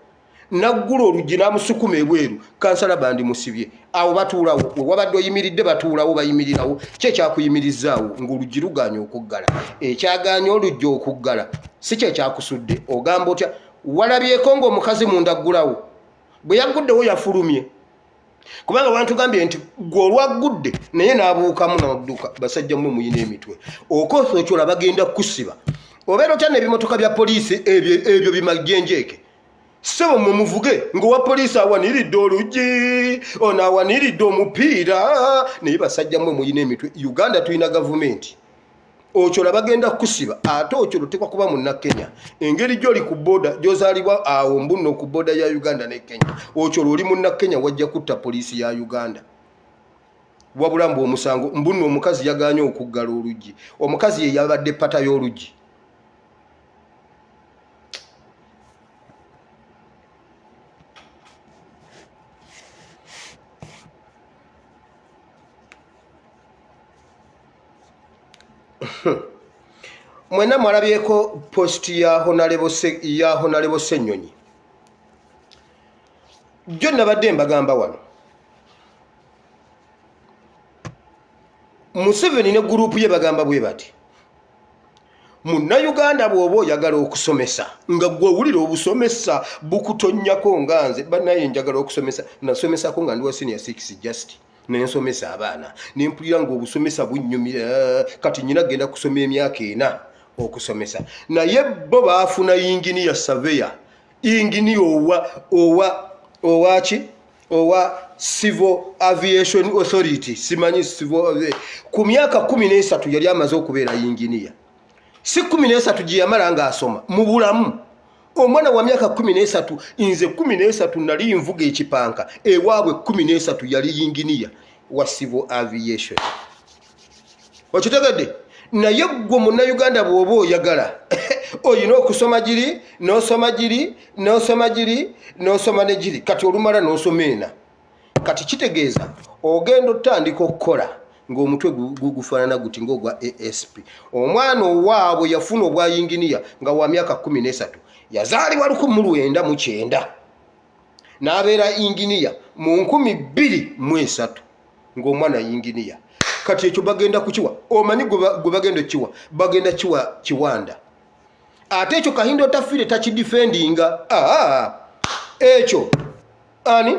naggula oluggi n'amusukuma ebweru kansala bandimusibye awo batuulawo wabadde oyimiridde batuulawo bayimirirawo kyekyakuyimirizaawo ng'oluggi lugaanya okuggala ekyagaanya oluggi okuggala si kyekyakusudde ogamba otya walabyeko ng'omukazi mundaggulawo bwe yagguddewo yafulumye kubanga bantugambye nti gwe olwaggudde naye n'abuukamu n'adduka basajja mmwe muyina emitwe okoosa okyola bagenda kusiba obeera otya n'ebimotoka bya poliisi ebyo bimajjenjeeke sebo mmwe muvuge ng'owa poliisi awaniridde oluggi ono awaniridde omupiira naye basajja mmwe muyina emitwe Uganda tulina gavumenti okyola bagenda kusiba ate okyola otekwa kuba munnakenya engeri gy'oli ku booda gy'ozaalibwa awo mbuno ku booda ya Uganda ne Kenya okyola oli munnakenya wajja kutta poliisi ya Uganda wabula mbu omusango mbuno omukazi yagaanye okuggala oluggi omukazi ye yabadde pata y'oluggi mwena mwalabyeko posti ya Honorable Ssenyonyi jjo nabadde mbagamba wano Museveni ne gurupu ye bagamba bwe bati Munnayuganda bw'oba oyagala okusomesa nga gwe owulira obusomesa bukutonnyako nga nze bannaye njagala okusomesa nasomesako nga ndi wa senior 6 just nensomesa abaana nempulira ng'obusomesa bunnyumira kati nyina genda kusoma emyaka 4 okusomesa naye bo baafuna inginiya surveyor inginiya owaki owa Civil Aviation Authority simanyi civil ku myaka 13 yali amaze okubeera engineer si 13 giyamala nga asoma mu bulamu omwana wa myaka 13 inze 13 nali nvuga ekipanka ewaabwe 13 yali engineer wa Civil Aviation okitegedde naye gwe Munnayuganda bw'oba oyagala oyina okusoma giri n'osoma ne giri kati olumala n'osoma ena kati kitegeeza ogenda otandika okukola ng'omutwe gugufaanana guti ng'ogwa ASP omwana owaabwe yafuna obwa yinginiya nga wa myaka 13 yazaalibwa 1909 n'abeera yinginiya mu 2003 ng'omwana yinginiya kati ekyo bagenda kukiwa omanyi gwe bagenda kiwa bagenda kiwa Kiwanda ate ekyo Kahindo Tafiire takidifendinga ekyo ani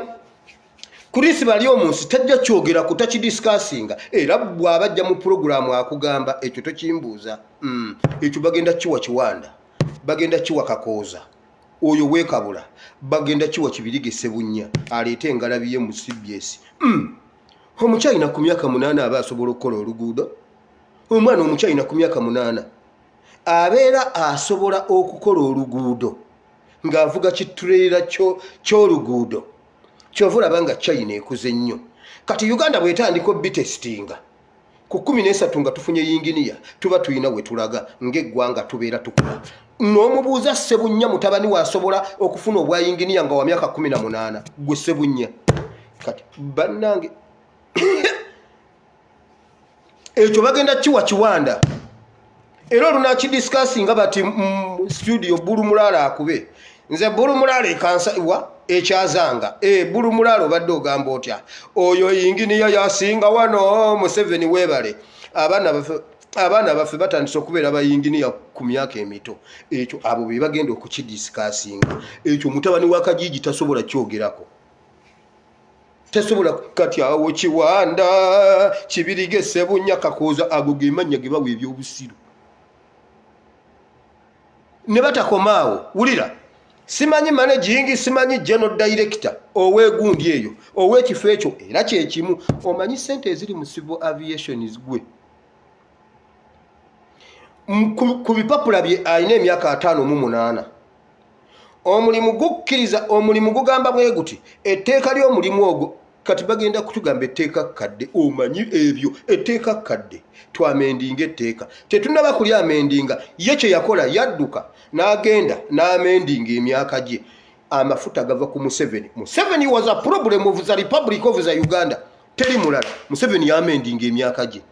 Chris bali omunsi tajja kyogera ku takidiscussinga era bw'abajja mu programu akugamba ekyo tokimbuuza ekyo bagenda kiwa Kiwanda bagenda kiwa Kakooza oyo weekabula bagenda kiwa Kibirige Ssebunya aleete engalabi ye mu CBS omukyayina ku myaka 8 aba asobola okukola oluguudo omwana omukyayina ku myaka 8 abeera asobola okukola oluguudo ng'avuga kiturera ky'oluguudo kyova olaba China ekuze nnyo kati Uganda bwetandika bitestinga ku 13 nga tufunye yinginiya tuba tuyina we tulaga ng'eggwanga tubeera tukula n'omubuuza Ssebunya mutabani wasobola okufuna obwa yinginiya nga wa myaka 18 gwe Ssebunya kati bannange ekyo bagenda kiwa Kiwanda era olunakidiscussinga bati studio Bulu Mulala akube nze Bulu Mulala ekansa iwa ekyazanga Bulu Mulala obadde ogamba otya oyo yinginiya yasinga wano Museveni webale abaana baffe batandise okubeera bayinginiya ku myaka emito ekyo abo be bagenda okukidiscussinga ekyo mutabani wa Kajiji tasobola kyogerako tasobola kati awo Kiwanda Kibirige Ssebunya Kakooza ago ge mannya ge bawa ebyobusiru ne batakomaawo wulira simanyi managing simanyi general director owegundi eyo owekifo ekyo era kyekimu omanyi sente eziri mu Civil Aviation gwe ku bipapula bye ayina emyaka 58 omulimu gukkiriza omulimu gugamba bwe guti etteeka ly'omulimu ogwo kati bagenda kutugamba etteeka kadde omanyi ebyo etteeka kadde twamendinga etteeka tetunaba kuli amendinga ye kye yakola yadduka n'agenda n'amendinga emyaka gye amafuta gava ku Museveni was a problem of the Republic of the Uganda teri mulala Museveni yamendinga emyaka gye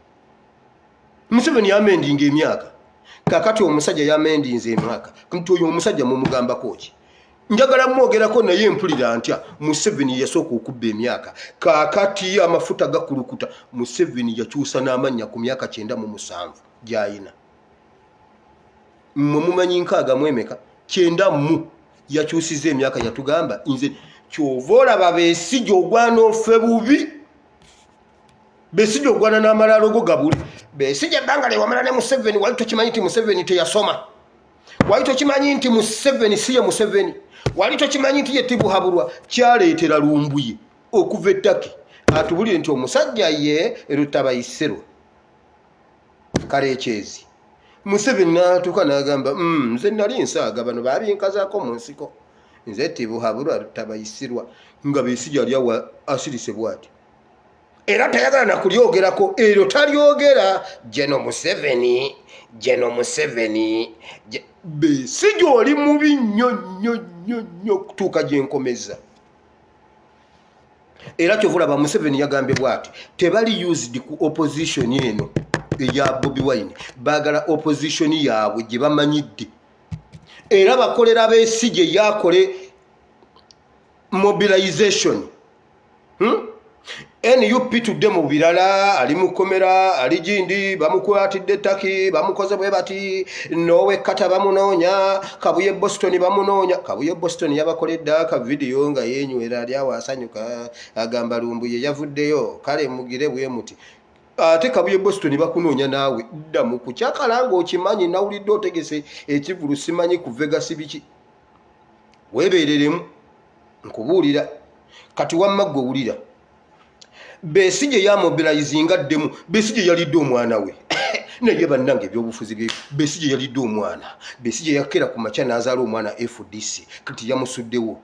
Museveni yamendinga emyaka kakati omusajja yamendinze emyaka nti oyo omusajja mumugambako ki njagala mwogerako naye mpulira ntya Museveni yasooka okubba emyaka kakati amafuta gakulukuta Museveni yakyusa n'amannya ku myaka 97 gyayina mumanyi nkaaga mwemeka 9 yakyusiza emyaka yatugamba nze kyova olaba Besigye ogwana ofe bubi Besigye ogwana n'amalalo go gabule Besigye ebbanga lewamala ne Museveni wali tokimanyi nti Museveni teyasoma wali tokimanyi nti Museveni si ye Museveni wali tokimanyi nti ye Tibuhaburwa kyaleetera Lumbuye okuva ettaki atubulire nti omusajja ye Rutabayisero kale ekyezi Museveni n'atuuka n'agamba nze nali nsaaga bano baabinkazaako mu nsiko nze Tibuhaburwa Rutabayisirwa nga Besigye ali awa asirise bw'ati era tayagala nakulyogerako eryo talyogera Jeno Museveni Besigye oli mubi nnyo kutuuka gye nkomeza era kyovulaba Museveni yagambye bw'ati tebali used ku opposition eno eya Bobi Wine baagala opposition yaabwe gye bamanyidde era bakolera Besigye yakole mobilization NUP tudde mu birala ali mukomera ali gindi bamukwatidde ettaki bamukoze bwe bati nowe kata bamunoonya Kabuye Boston bamunoonya Kabuye Boston yabakoledde aka video nga yenywera ali awasanyuka agamba Lumbuye yavuddeyo kale mugire bwe muti ate Kabuye Boston bakunoonya naawe dda mu kucyakalanga okimanyi nawulidde otegese ekivulu simanyi ku Vegas biki weebereremu nkubuulira kati wamma gwe wulira Besigye ya mobilizinga ddemu Besigye yalidde omwana we naye bannange ebyobufuzi bye Besigye yalidde omwana Besigye yakera ku makya n'azaala omwana FDC kati yamusuddewo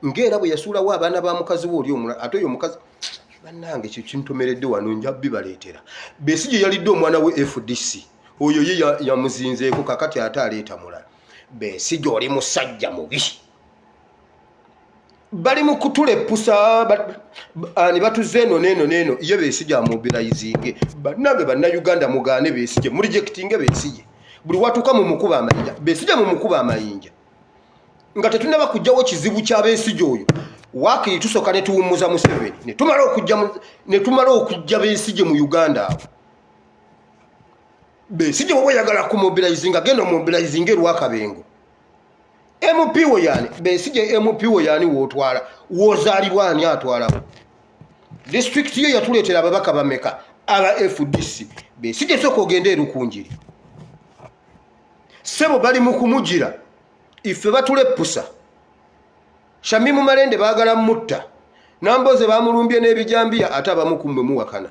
ng'era bwe yasuulawo abaana ba mukazi we oli omulala ate oyo omukazi bannange kyo kintomeredde wano nja bibaleetera Besigye yalidde omwana we FDC oyo ye yamuzinzeeko kakati ate aleeta mulala Besigye oli musajja mubi bali mu kutulepusa ani batuze neno iyo Besigye amobilizinge bannange bannayuganda mugaane Besigye mu rejectinge Besigye buli watuka mu mukuba amayinja Besigye mu mukuba amayinja nga tetunaba kujjawo kizibu kya Besigye oyo wakiri tusoka ne tuwumuza Museveni ne tumala okujja Besigye mu Uganda awo Besigye bwe yagala ku mobilizinga genda mobilizinge Lwakabengo MP we yani Besigye MP we yani wotwala wozalibwa ani atwalawo district ye yatuletera ababaka bameka aba FDC Besigye soko ogende erukunjiri sebo bali mu kumugira ife batulepusa Shamimu Malende baagala mutta Namboze bamulumbye n'ebijambiya ate abamukumbe muwakana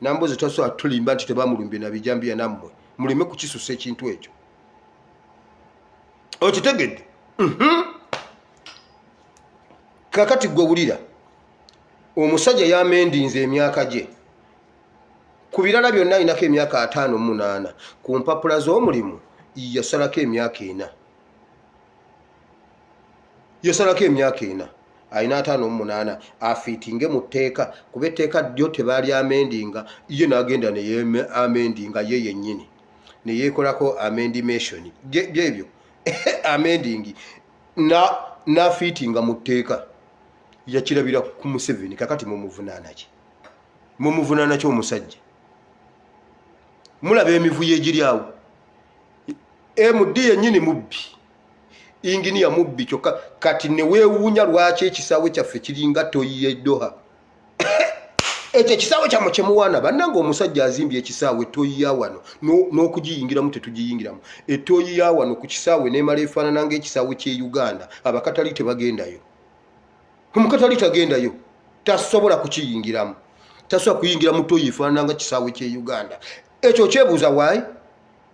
Namboze taso atulimba nti tebamulumbye na bijambiya nammwe mulime kukisusa ekintu ekyo okitegedde kakati gwe wulira omusajja yamendinze emyaka gye ku birala byonna alinako emyaka 58 ku mpapula z'omulimu yasalako emyaka 4 yasalako emyaka 4 alina 58 afiitinge mu tteeka kuba etteeka ddyo tebaali amendinga ye n'agenda neye amendinga ye yennyini ne yeekolako amendimation byebyo amendingi na fiitinga mu tteeka yakirabira ku Museveni kakati mu muvunaana ki omusajja mulaba emivuyo egiri awo MD yennyini mubbi inginiya mubbi kyokka kati ne weewuunya lwaki ekisaawe kyaffe kiringa toyi eddoha ekyo ekisaawe kyammwe kyemuwaana bannanga omusajja azimbye ekisaawe toyi ya wano n'okugiyingiramu tetugiyingiramu etoyi ya wano ku kisaawe n'emala efaanana ng'ekisaawe ky'e Uganda abakatali tebagendayo omukatali tagendayo tasobola kukiyingiramu tasobola kuyingira mu toyi efaanana nga kisaawe ky'e Uganda ekyo kyebuuza waayi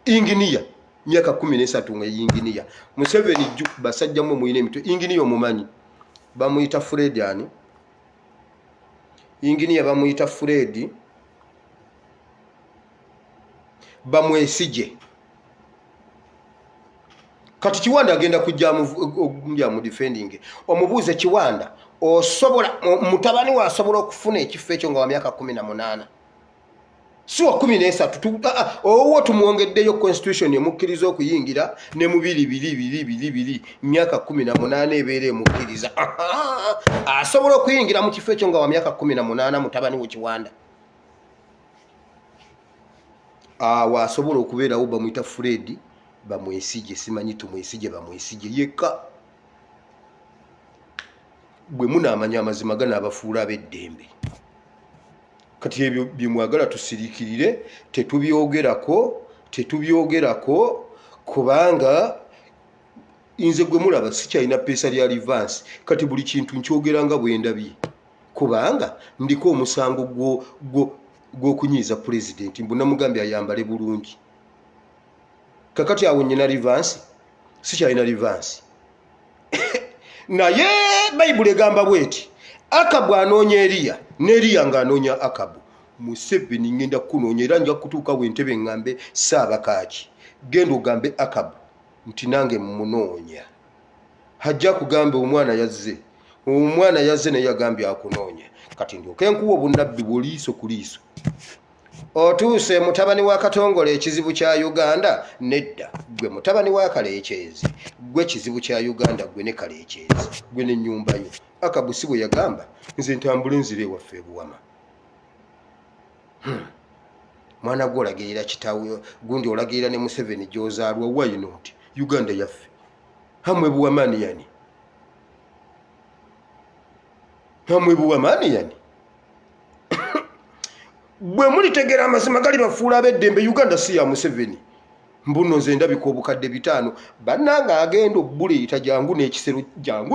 inginiya myaka 13 nga inginiya Museveni basajja mu muyina emitwe inginiya omumanyi bamuyita Fred ani inginiya bamuyita Fred bamwesije kati Kiwanda agenda kujja mu defending omubuuze Kiwanda osobola mutabani wa asobola okufuna ekifo ekyo nga wa myaka 18 si wa 13 owo tumuwongeddeyo constitution emukkiriza okuyingira ne mu 2 myaka 18 ebeera emukkiriza asobola okuyingira mu kifo ekyo nga wa myaka 18 mutabani we Kiwanda asobola okubeerawo bamuyita Fred bamwesije simanyi tumwesije bamwesije yekka bwe munaamanya amazima gana abafuula ab'eddembe kati ebyo byemwagala tusirikirire tetubyogerako kubanga inze gwe mulaba sikyalina pesa lya advance kati buli kintu nkyogeranga bwendabye kubanga ndiko omusango gw'okunyiiza president mbu namugambye ayambale bulungi kakati awo nyina advance sikyalina advance naye Bayibuli egamba bweti Akabu anoonya Eriya n'Eriya ng'anoonya Akabu Museveni ngenda kunoonya era nja kutuuka wentebe ngambe Saabakaaki genda ogambe Akabu nti nange mmunoonya hajja kugambe omwana yazze naye yagambye akunoonya kati ndyoke nkuwa obunnabbi bw'oliiso ku liiso otuuse mutabani wa Katongole ekizibu kya Uganda nedda gwe mutabani wa Kaleekyezi gwe kizibu kya Uganda gwe ne Kaleekyezi gwe ne nnyumba yo Akabu si bwe yagamba nze ntambule nzire waffe e Buwama mwana gwe olagirira kitaawe gundi olagirira ne Museveni gy'ozaalwa why not Uganda yaffe hamwe Buwamani yani bwe mulitegeera amazima gali bafuula ab'eddembe Uganda si ya Museveni mbuno nze ndabika obukadde 5 bannanga agenda obbuleeta jangu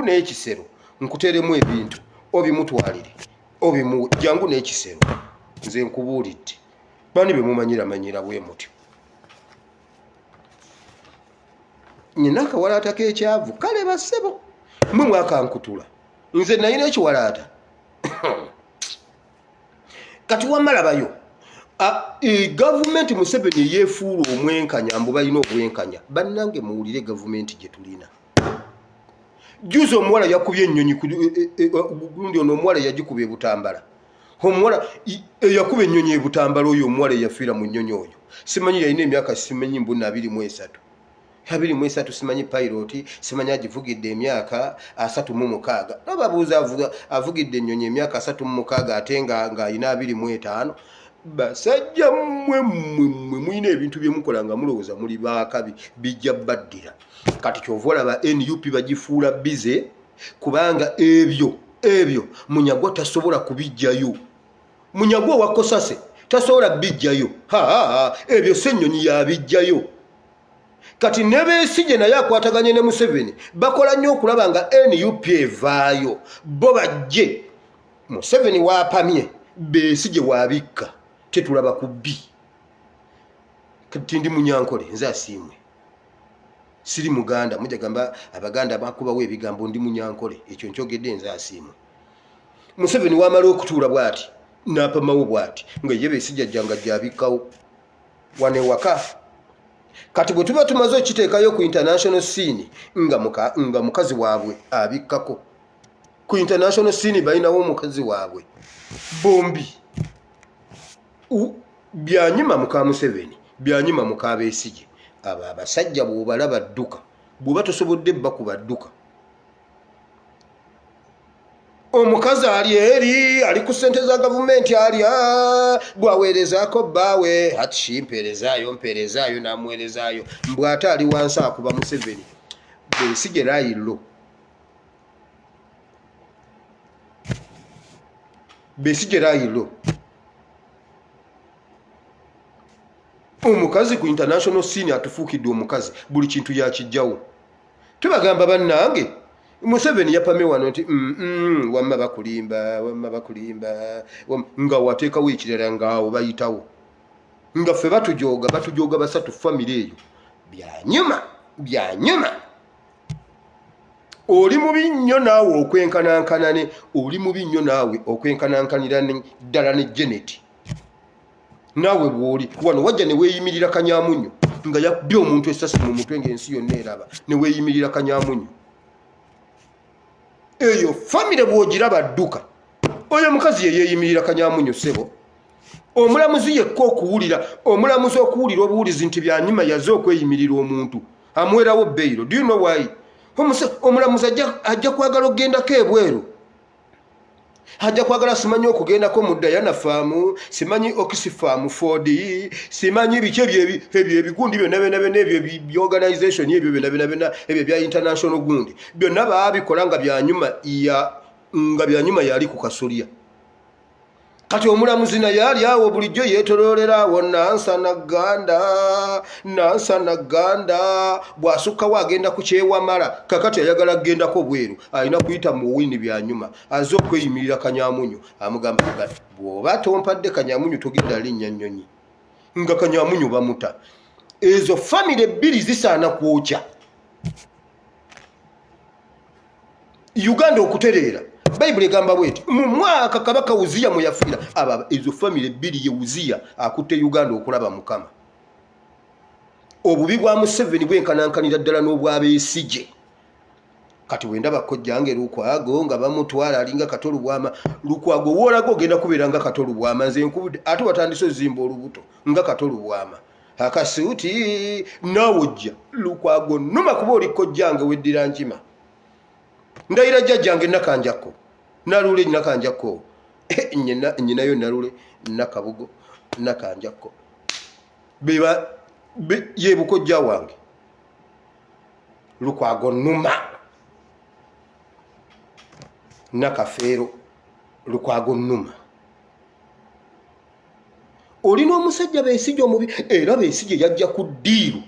n'ekisero nkuteremu ebintu obimutwalire jangu n'ekisero nze nkubuulidde bani bemumanyira bwe mutyo nyina akawalaata k'ekyavu kale bassebo mwe mwakankutula nze nalina ekiwalaata kati wamalabayo gavumenti Museveni yeefuula omwenkanya mbu balina obwenkanya bannange muwulire gavumenti gye tulina juzi omuwala yakubye ennyonyi gundi ono omuwala yagikuba ebutambala omuwala yakuba ennyonyi ebutambala oyo omuwala yafiira mu nnyonyi oyo simanyi yalina emyaka simanyi mbuna 23 simanyi piloti simanyi agivugidde emyaka 36 nababuuza avugidde ennyonyi emyaka 36 ate nga alina 25 basajja mmwe mulina ebintu byemukola nga mulowooza muli baakabi bijja baddira kati kyova olaba NUP bagifuula bize kubanga ebyo Munyagwa tasobola kubijjayo Munyagwa owakosase tasobola bijjayo ebyo ssennyonyi yabijjayo kati ne Besigye naye akwataganye ne Museveni bakola nnyo okulaba nga NUP evaayo bo bajje Museveni waapamye Besigye waabikka tetulaba ku bbi kati ndi Munyankole nze asiimwe siri Muganda mujja gamba Abaganda bakubawo ebigambo ndi Munyankole ekyo nkyogedde nze asiimwe Museveni wamala okutuula bw'ati n'apamawo bw'ati nga ye Besigye jjanga gyabikkawo wane waka kati bwe tuba tumaze okiteekayo ku international scene nga mukazi waabwe abikkako ku international scene balinawo omukazi waabwe bombi byanyuma muka Museveni byanyuma muka Besigye abo abasajja bw'obalaba dduka bw'oba tosobodde bakuba dduka omukazi ali ku ssente za gavumenti alya bwaweerezaako bbaawe ati mpeerezaayo n'amuweerezaayo mbw'ate ali wansi akuba Museveni Besigye layiro Besigye layiro omukazi ku international scene atufuukidde omukazi buli kintu yakijjawo tubagamba bannange Museveni yapame wano nti wamma bakulimba nga wateekawo ekirala ngaawo bayitawo nga ffe batujooga basatu famire eyo byanyuma oli mubi nnyo naawe okwenkanankanane oli mubi nnyo naawe okwenkanankanira ddala ne Janet naawe bw'oli wano wajja ne weeyimirira Kanyamunyu nga yabbye omuntu essasi mu mutwe ng'ensi yonna eraba ne weeyimirira Kanyamunyu eyo famire bw'ogiraba dduka oyo mukazi ye yeeyimirira Kanyamunyu ssebo omulamuzi yekka omulamuzi okuwulira obuwulizi nti byanyuma yaze okweyimirira omuntu amuwerawo beyiro do you know why omulamuzi ajja kwagala okugendako ebweru ajja kwagala simanyi okugendako mu Diana Farm simanyi Oxfam Ford simanyi biki ebyo ebigundi byonna ebyo byorganization ebyo byonna ebyo bya international gundi byonna baabikola nga byanyuma yali ku kasolya kati omulamuzi naye ali awo bulijjo yeetoloolera awo nansa naganda bw'asukkawo agenda ku kyewamala kakati ayagala kugendako bweru alina kuyita mu wini byanyuma aze okweyimirira Kanyamunyu amugamba bw'oba tompadde Kanyamunyu togenda linnya nnyonyi nga Kanyamunyu bamuta ezo famire ebbiri zisaana kwokya Uganda okutereera Bayibuli egamba bweti mu mwaka Kabaka Uziya mwe yafiira ezo famire ebbiri ye Uziya akutte Uganda okulaba Mukama obubi bwa Museveni bwenkanankanira ddala n'obwa Besigye kati wendaba kojjange Lukwago nga bamutwala alinga Katolu Bwama Lukwago woolaga ogenda kubeera nga Katolu Bwama nze nkubudde ate watandise ozimba olubuto nga Katolu Bwama akasuuti naawe ojja Lukwago nnuma kuba oli kojjange weddira nkima ndayira jjajjange Nakanjako Nalule Nakanjako nyinayo Nalule Nakabugo Nakanjako beba yebukojja wange Lukwago nnuma Nakafeero Lukwago nnuma olina omusajja Besigye omubi era Besigye yajja ku ddiiru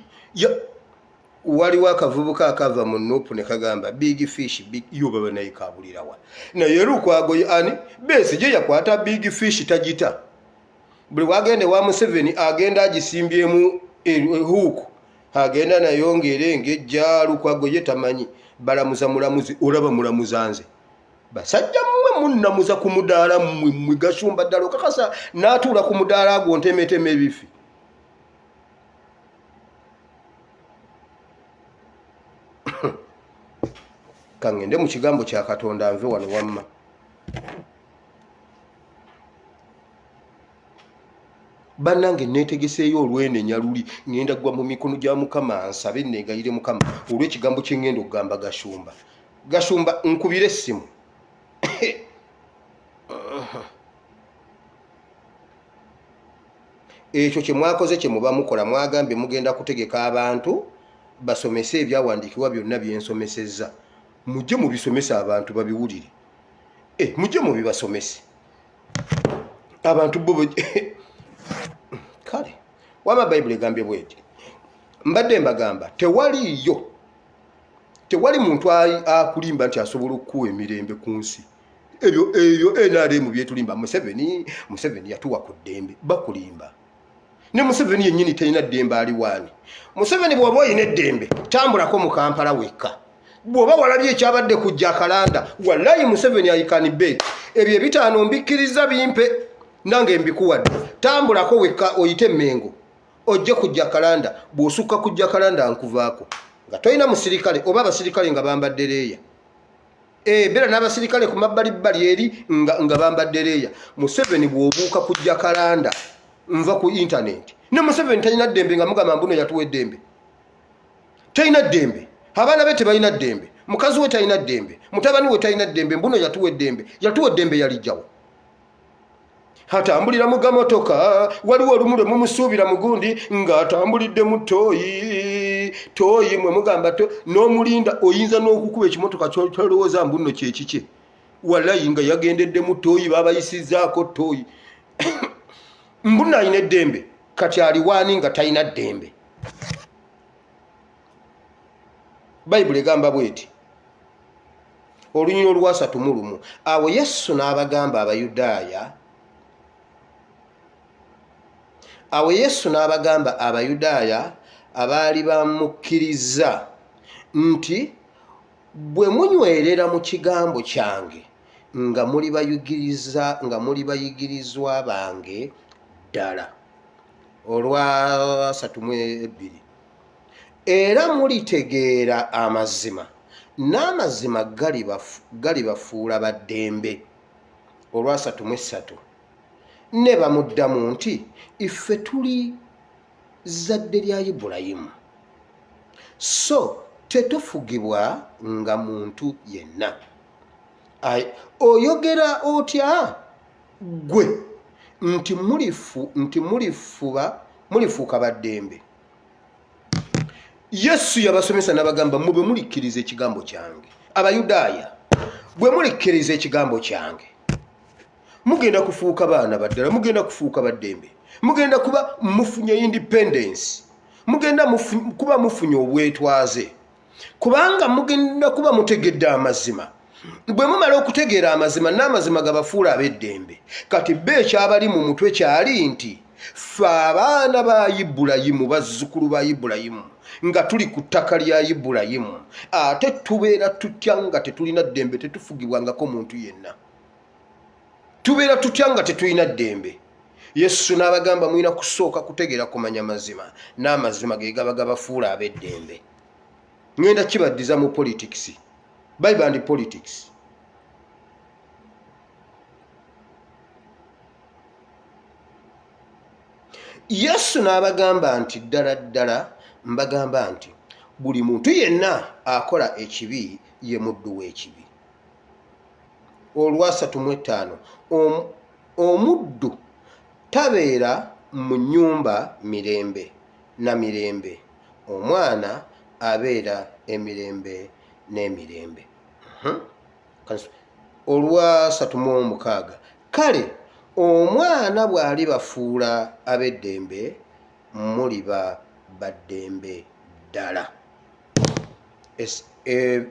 waliwo akavubuka akava mu Nuupu ne kagamba big fish big yo baba naye kabulirawa naye Lukwago ani Besigye yakwata big fish tagita buli wagende wa Museveni agenda agisimbyemu huuku agenda nayongere ngejja Lukwago ye tamanyi balamuza mulamuzi olaba mulamuzanze basajja mmwe munnamuza ku mudaala mmwe Gashumba ddala kakasa n'atuula ku mudaala agwo ntemeteme ebifi kangende mu kigambo kya Katonda nve wano wamma bannange neetegeseeyo olwenenya luli ngenda gwa mu mikono gya Mukama nsabe negayire Mukama olw'ekigambo kye ngenda okugamba Gashumba nkubire essimu ekyo kye mwakoze kye muba mukola mwagambye mugenda kutegeka abantu basomese ebyawandiikibwa byonna byensomesezza mujje mubisomesa abantu babiwulire mujje mubibasomese abantu bo kale waba Bayibuli egambye bweti mbadde mbagamba tewali muntu akulimba nti asobola okuwa emirembe ku nsi eyo NRM byetulimba Museveni yatuwa ku ddembe bakulimba ne Museveni yennyini talina ddembe ali waani Museveni bw'oba oyina eddembe tambulako mu Kampala wekka bw'oba walabye ekyabadde ku Jacaranda wallahi Museveni ayikanibbe ebyo ebitaano mbikkiriza bimpe nange mbikuwadde tambulako wekka oyite Mengo ojje ku Jacaranda bw'osukka ku Jacaranda nkuvaako nga toyina musirikale oba abasirikale nga bambadde leeya bera n'abasirikale ku mabbali eri nga bambadde leeya Museveni bw'obuuka ku Jacaranda nva ku internet ne Museveni talina ddembe nga mugamba mbuno yatuwa eddembe talina ddembe abaana be tebalina ddembe mukazi we talina ddembe mutabani we talina ddembe mbuno yatuwa eddembe yalijjawo atambulira mu gamotoka waliwo olumu lwe mumusuubira mugundi ng'atambulidde mu tooyi mwe mugamba n'omulinda oyinza n'okukuba ekimotoka kyolowooza mbuno kyekike wallayi nga yagendedde mu tooyi babayisizaako tooyi mbuno alina eddembe kati aliwaani nga talina ddembe Bayibuli egamba bweti olunyiro lwa 3 awo Yesu n'abagamba Abayudaaya abaali bamukkiriza nti bwe munywerera mu kigambo kyange nga muli bayigirizwa bange ddala olwa 3:2 era mulitegeera amazima n'amazima galibafuula baddembe olwa 3:3 ne bamuddamu nti iffe tuli zadde lya Ibulayimu so tetufugibwa nga muntu yenna oyogera otya gwe nti mulifuuka baddembe Yesu yabasomesa n'abagamba mube mulikkiriza ekigambo kyange Abayudaaya bwe mulikkiriza ekigambo kyange mugenda kufuuka baana baddala mugenda kufuuka baddembe mugenda kuba mufunye independence mugenda kuba mufunye obwetwaze kubanga mugenda kuba mutegedde amazima bwe mumala okutegeera amazima n'amazima gabafuula ab'eddembe kati ekyabali mu mutwe kyali nti ffe abaana ba Ibulayimu bazzukulu ba Ibulayimu nga tuli ku ttaka lya Ibulayimu ate tubeera tutya nga tetulina ddembe tetufugibwangako muntu yenna tubeera tutya nga tetulina ddembe Yesu n'abagamba mulina kusooka kutegeera kumanya mazima n'amazima ge gaba gabafuula ab'eddembe ngenda kibaddiza mu politics Bible and politics Yesu n'abagamba nti ddala mbagamba nti buli muntu yenna akola ekibi ye muddu w'ekibi olwa 3:5 omuddu tabeera mu nnyumba mirembe na mirembe omwana abeera emirembe n'emirembe olwa 3:6 kale omwana bw'ali bafuula ab'eddembe muliba baddembe ddala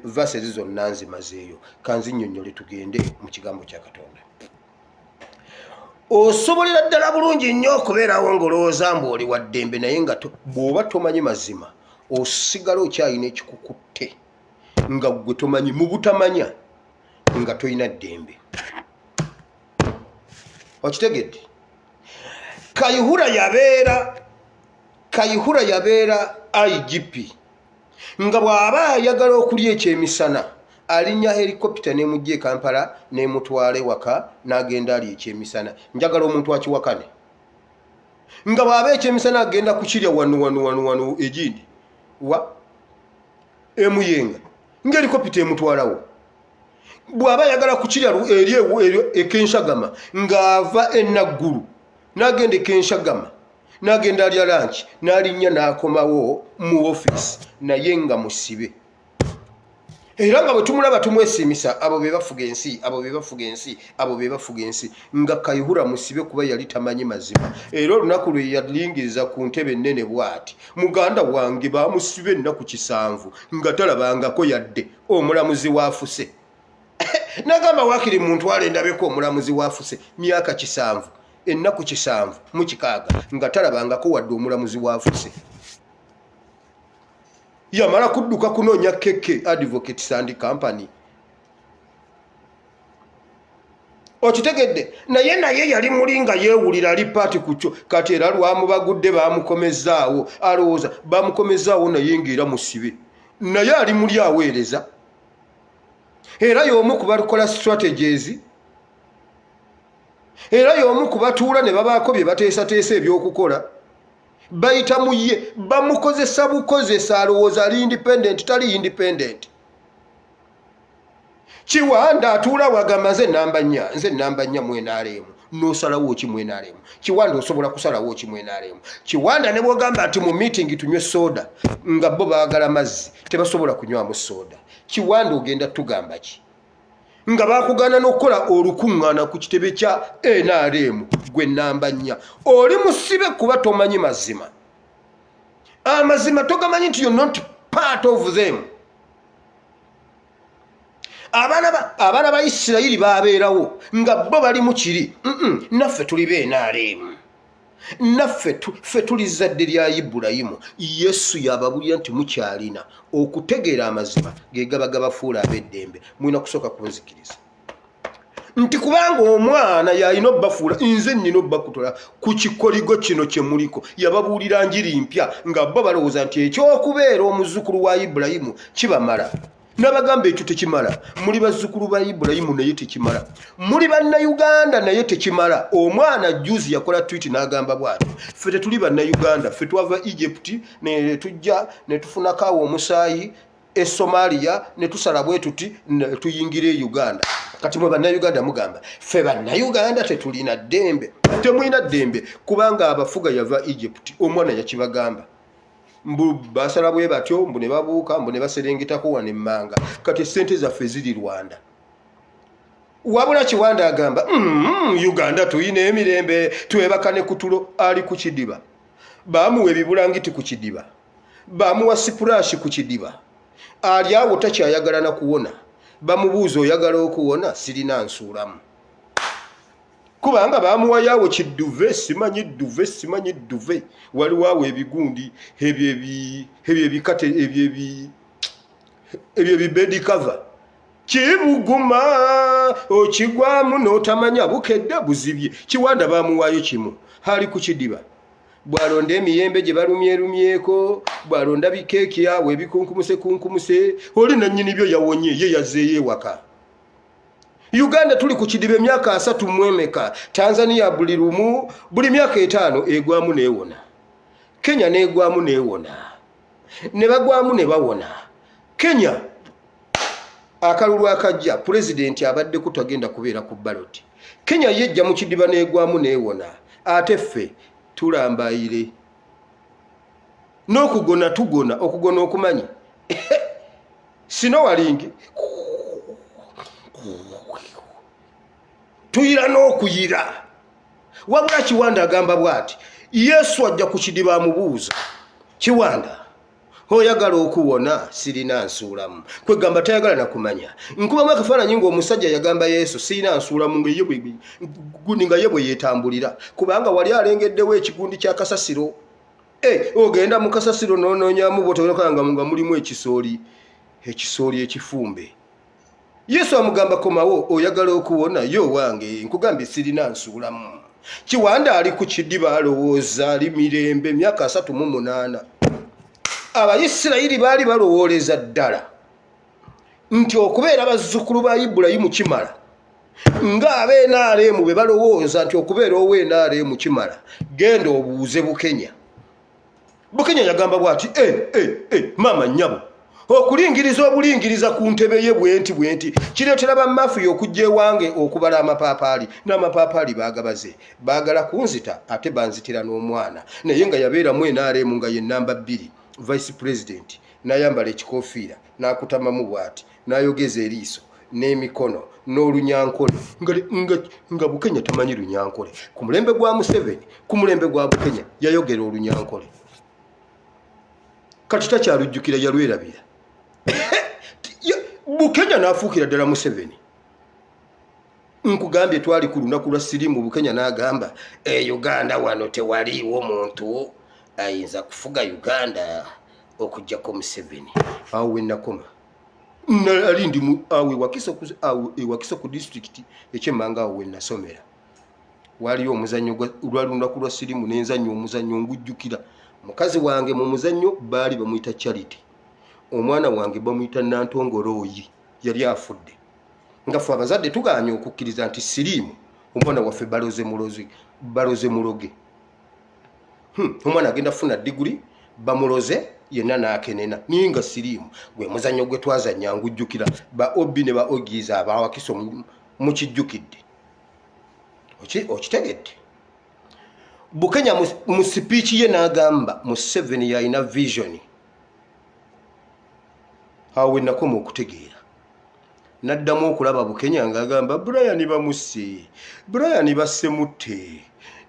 verses zonna nzimazeeyo kanzinnyonnyole tugende mu kigambo kya Katonda. Osobolera ddala bulungi nnyo okubeerawo ng'olowooza mbu oli wa ddembe naye nga bw'oba tomanyi mazima osigala okyalina ekikukutte nga gwe tomanyi mu butamanya nga toyina ddembe. Okitegedde? Kayihura yabeera IGP nga bw'aba ayagala okulya ekyemisana alinnya helikopita n'emujja e Kampala n'emutwala ewaka n'agenda ali ekyemisana. Njagala omuntu akiwakane nga bw'aba ekyemisana agenda kukirya wano egindi wa emuyenga nga helikopita emutwalawo. Bw'aba ayagala kukirya eri ekenshagama ng'ava enaggulu n'agenda ekenshagama n'agenda alya lanchi n'alinnya n'akomawo mu office naye nga musibe. Era nga bwe tumulaba tumwesimisa abo be bafuga ensi nga Kayihura musibe kuba yali tamanyi mazima. Era olunaku lwe yalingiriza ku ntebe ennene bw'ati muganda wange bamusibe ennaku 7 nga talabangako yadde omulamuzi wafuse. Nagamba wakiri muntu alendabeko omulamuzi wafuse myaka 7 ennaku 7 mu 6 nga talabangako wadde omulamuzi wafuse. Yamala kudduka kunoonya Keke Advocates and Company. Okitegedde? Naye yali mulinga yeewulira ali paati ku kyo kati era lwamubagudde bamukomezaawo alowooza bamukomezaawo naye ng'era musibe naye ali muli aweereza. Era y'omu kubalukola strategies, era y'omu kubatuula ne babaako bye bateesateesa ebyokukola. Bayita mu ye bamukozesa bukozesa alowooza ali independent tali independent. Kiwanda atuula wagamba nze namba nnya mwenaalemu n'osalawo ki mwenaalemu. Kiwanda osobola kusalawo ki mwenaalemu. Kiwanda ne bw'ogamba nti mu meeting tunywe soda nga bo baagala mazzi tebasobola kunywamu soda. Kiwanda ogenda tugamba ki? Nga bakugana n'okukola olukuŋŋaana ku kitebe kya NRM gwe namba nnya. Oli musibe kuba tomanyi mazima. Amazima togamanyi nti you're not part of them. Abaana ba Isirayiri babeerawo nga bo bali mu kiri. Naffe tuli NRM. Naffe tuli zadde lya Ibulayimu. Yesu yababulira nti mukyalina okutegeera amazima ge gabafuula ab'eddembe. Mulina kusooka kunzikiriza nti kubanga omwana yalina obbafuula nze nnina obbakutola ku kikoligo kino kye muliko. Yababuulira njiri mpya nga bo balowooza nti ekyokubeera omuzzukulu wa Ibulayimu kibamala. Nabagamba ekyo tekimala. Muli bazzukulu ba Ibulayimu naye tekimala. Muli bannayuganda naye tekimala. Omwana juzi yakola tweet n'agamba bw'ati ffe tetuli bannayuganda, ffe twava Egypt ne tujja ne tufunako omusaayi e Somalia ne tusala bwe tuti tuyingire Uganda. Kati mwe bannayuganda mugamba ffe bannayuganda tetulina ddembe. Temulina ddembe kubanga abafuga yava Egypt. Omwana yakibagamba. Mbu basala bwe batyo mbu ne babuuka mbu ne baserengetako wano emmanga. Kati ssente zaffe ziri Rwanda. Wabula Kiwanda agamba Uganda tuyina emirembe twebakane ku tulo ali ku kidiba. Baamuwa ebibulangiti ku kidiba. Baamuwa sipulashi ku kidiba. Ali awo takyayagala na kuwona. Bamubuuza oyagala okuwona sirina nsuulamu. Kubanga baamuwa yaawo kidduve simanyi dduve waliwo awo ebigundi ebyo ebikate ebyo ebibedi cover kibuguma okigwamu n'otamanya bukedde buzibye. Kiwanda baamuwaayo kimu hali ku kidiba. Bwalonda emiyembe gye balumyerumyeko bwalonda bikeeki yawe ebikunkumuse oli nannyini byo yawonye ye yazeeyo ewaka. Uganda tuli ku kidiba emyaka 3 mwemeka. Tanzania buli myaka 5 egwamu neewona. Kenya neegwamu neewona. Ne bagwamu ne bawona. Kenya akalulu akajja pulezidenti abadde kutagenda kubeera ku ballot. Kenya yejja mu kidiba neegwamu neewona. Ate ffe tulambayire n'okugona tugona okugona okumanyi sino walingi tuyira n'okuyira. Wabula Kiwanda agamba bw'ati Yesu ajja ku kidiba amubuuza Kiwanda oyagala okuwona sirina nsuulamu kwegamba tayagala nakumanya nkubamu akafaananyi ng'omusajja yagamba Yesu sirina nsuulamu nga ye bwe yeetambulira kubanga wali alengeddewo ekigundi kya kasasiro ogenda mu kasasiro n'onoonyamu bw'otoolekanga nga mulimu ekisooli ekifumbe Yesu amugamba komawo oyagala okuwona yo wange nkugambye sirina nsuulamu Kiwanda ali ku kidiba alowooza ali mirembe myaka 38 Abayisirayiri baali balowooleza ddala nti okubeera bazzukulu ba Ibulayimu kimala nga ab'NRM bwe balowooza nti okubeera ow'NRM kimala genda obuuze Bukenya yagamba bw'ati maama nnyabo okulingiriza obulingiriza ku ntebe ye bwenti kireetera bamafiya okujja ewange okubala amapaapaali n'amapaapaali baagabaze baagala kunzita ate banzitira n'omwana naye nga yabeeramu NRM nga ye namba 2 vice president n'ayambala ekikoofiira n'akutamamu bw'ati n'ayogeza eriiso n'emikono n'olunyankole nga Bukenya tamanyi lunyankole ku mulembe gwa Museveni ku mulembe gwa Bukenya yayogera olunyankole kati takyalujjukira yalwerabira Bukenya n'afuukira ddala Museveni nkugambye twali ku lunaku lwa siriimu Bukenya n'agamba Uganda wano tewaliiwo muntu ayinza kufuga Uganda okujjako Museveni awo wennakoma nali ndi awe Wakiso ku district ekyemmanga awo wennasomera waliyo omuzannyo lwa lunaku lwa siriimu n'enzannyo omuzannyo ngujjukira mukazi wange mu muzannyo baali bamuyita Charity omwana wange bamuyita Nantongolooyi yali afudde nga ffe abazadde tugaanye okukkiriza nti siriimu omwana waffe baloze muloge omwana agenda funa diguli bamuloze yenna n'akenena naye nga siriimu gwe muzannyo gwe twazannya ngujjukira ba Obi ne ba Ogiza abawakiso mukijjukidde okitegedde Bukenya mu sipiiki ye n'agamba Museveni yalina vision awo wennakoma okutegeera n'addamu okulaba Bukenya ng'agamba Brian bamusse Brian bassemutte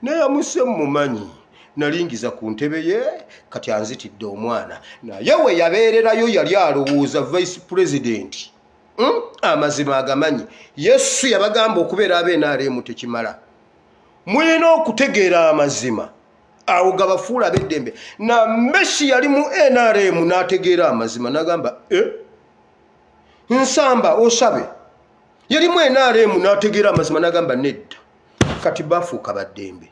naye amusse mumanyi nalingiza ku ntebe ye kati anzitidde omwana naye we yabeererayo yali alowooza vice president amazima agamanyi Yesu yabagamba okubeera ab'NRM tekimala mulina okutegeera amazima awo gabafuula ab'eddembe na Meshi yali mu NRM n'ategeera amazima n'agamba nsamba osabe yali mu NRM n'ategeera amazima n'agamba nedda kati bafuuka baddembe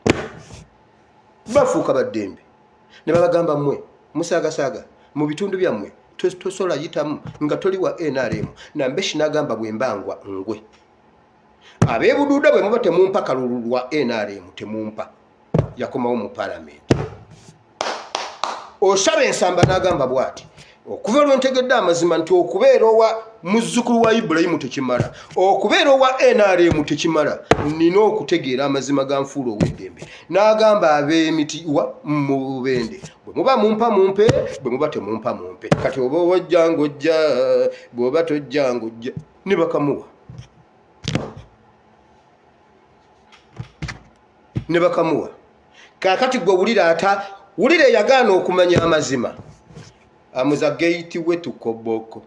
ne babagamba mmwe musaagasaaga mu bitundu byammwe tosola yitamu nga toli wa NRM na Meshi n'agamba bwe mbangwa ngwe abeebuduuda bwe muba temumpa kalulu lwa NRM temumpa yakomawo mu parliament osaba ensamba n'agamba bw'ati okuva lwe ntegedde amazima nti okubeera owa muzzukulu wa Ibulayimu tekimala okubeera owa NRM tekimala nina okutegeera amazima ga nfuula ow'eddembe n'agamba ab'emitiwa mu Bubende bwe muba mumpa mumpe bwe muba temumpa mumpe kati oba owajja ng'ojja bw'oba tojja ng'ojja ne bakamuwa kaakati gwe wulira yagaana okumanya amazima amuza gate we tukoboko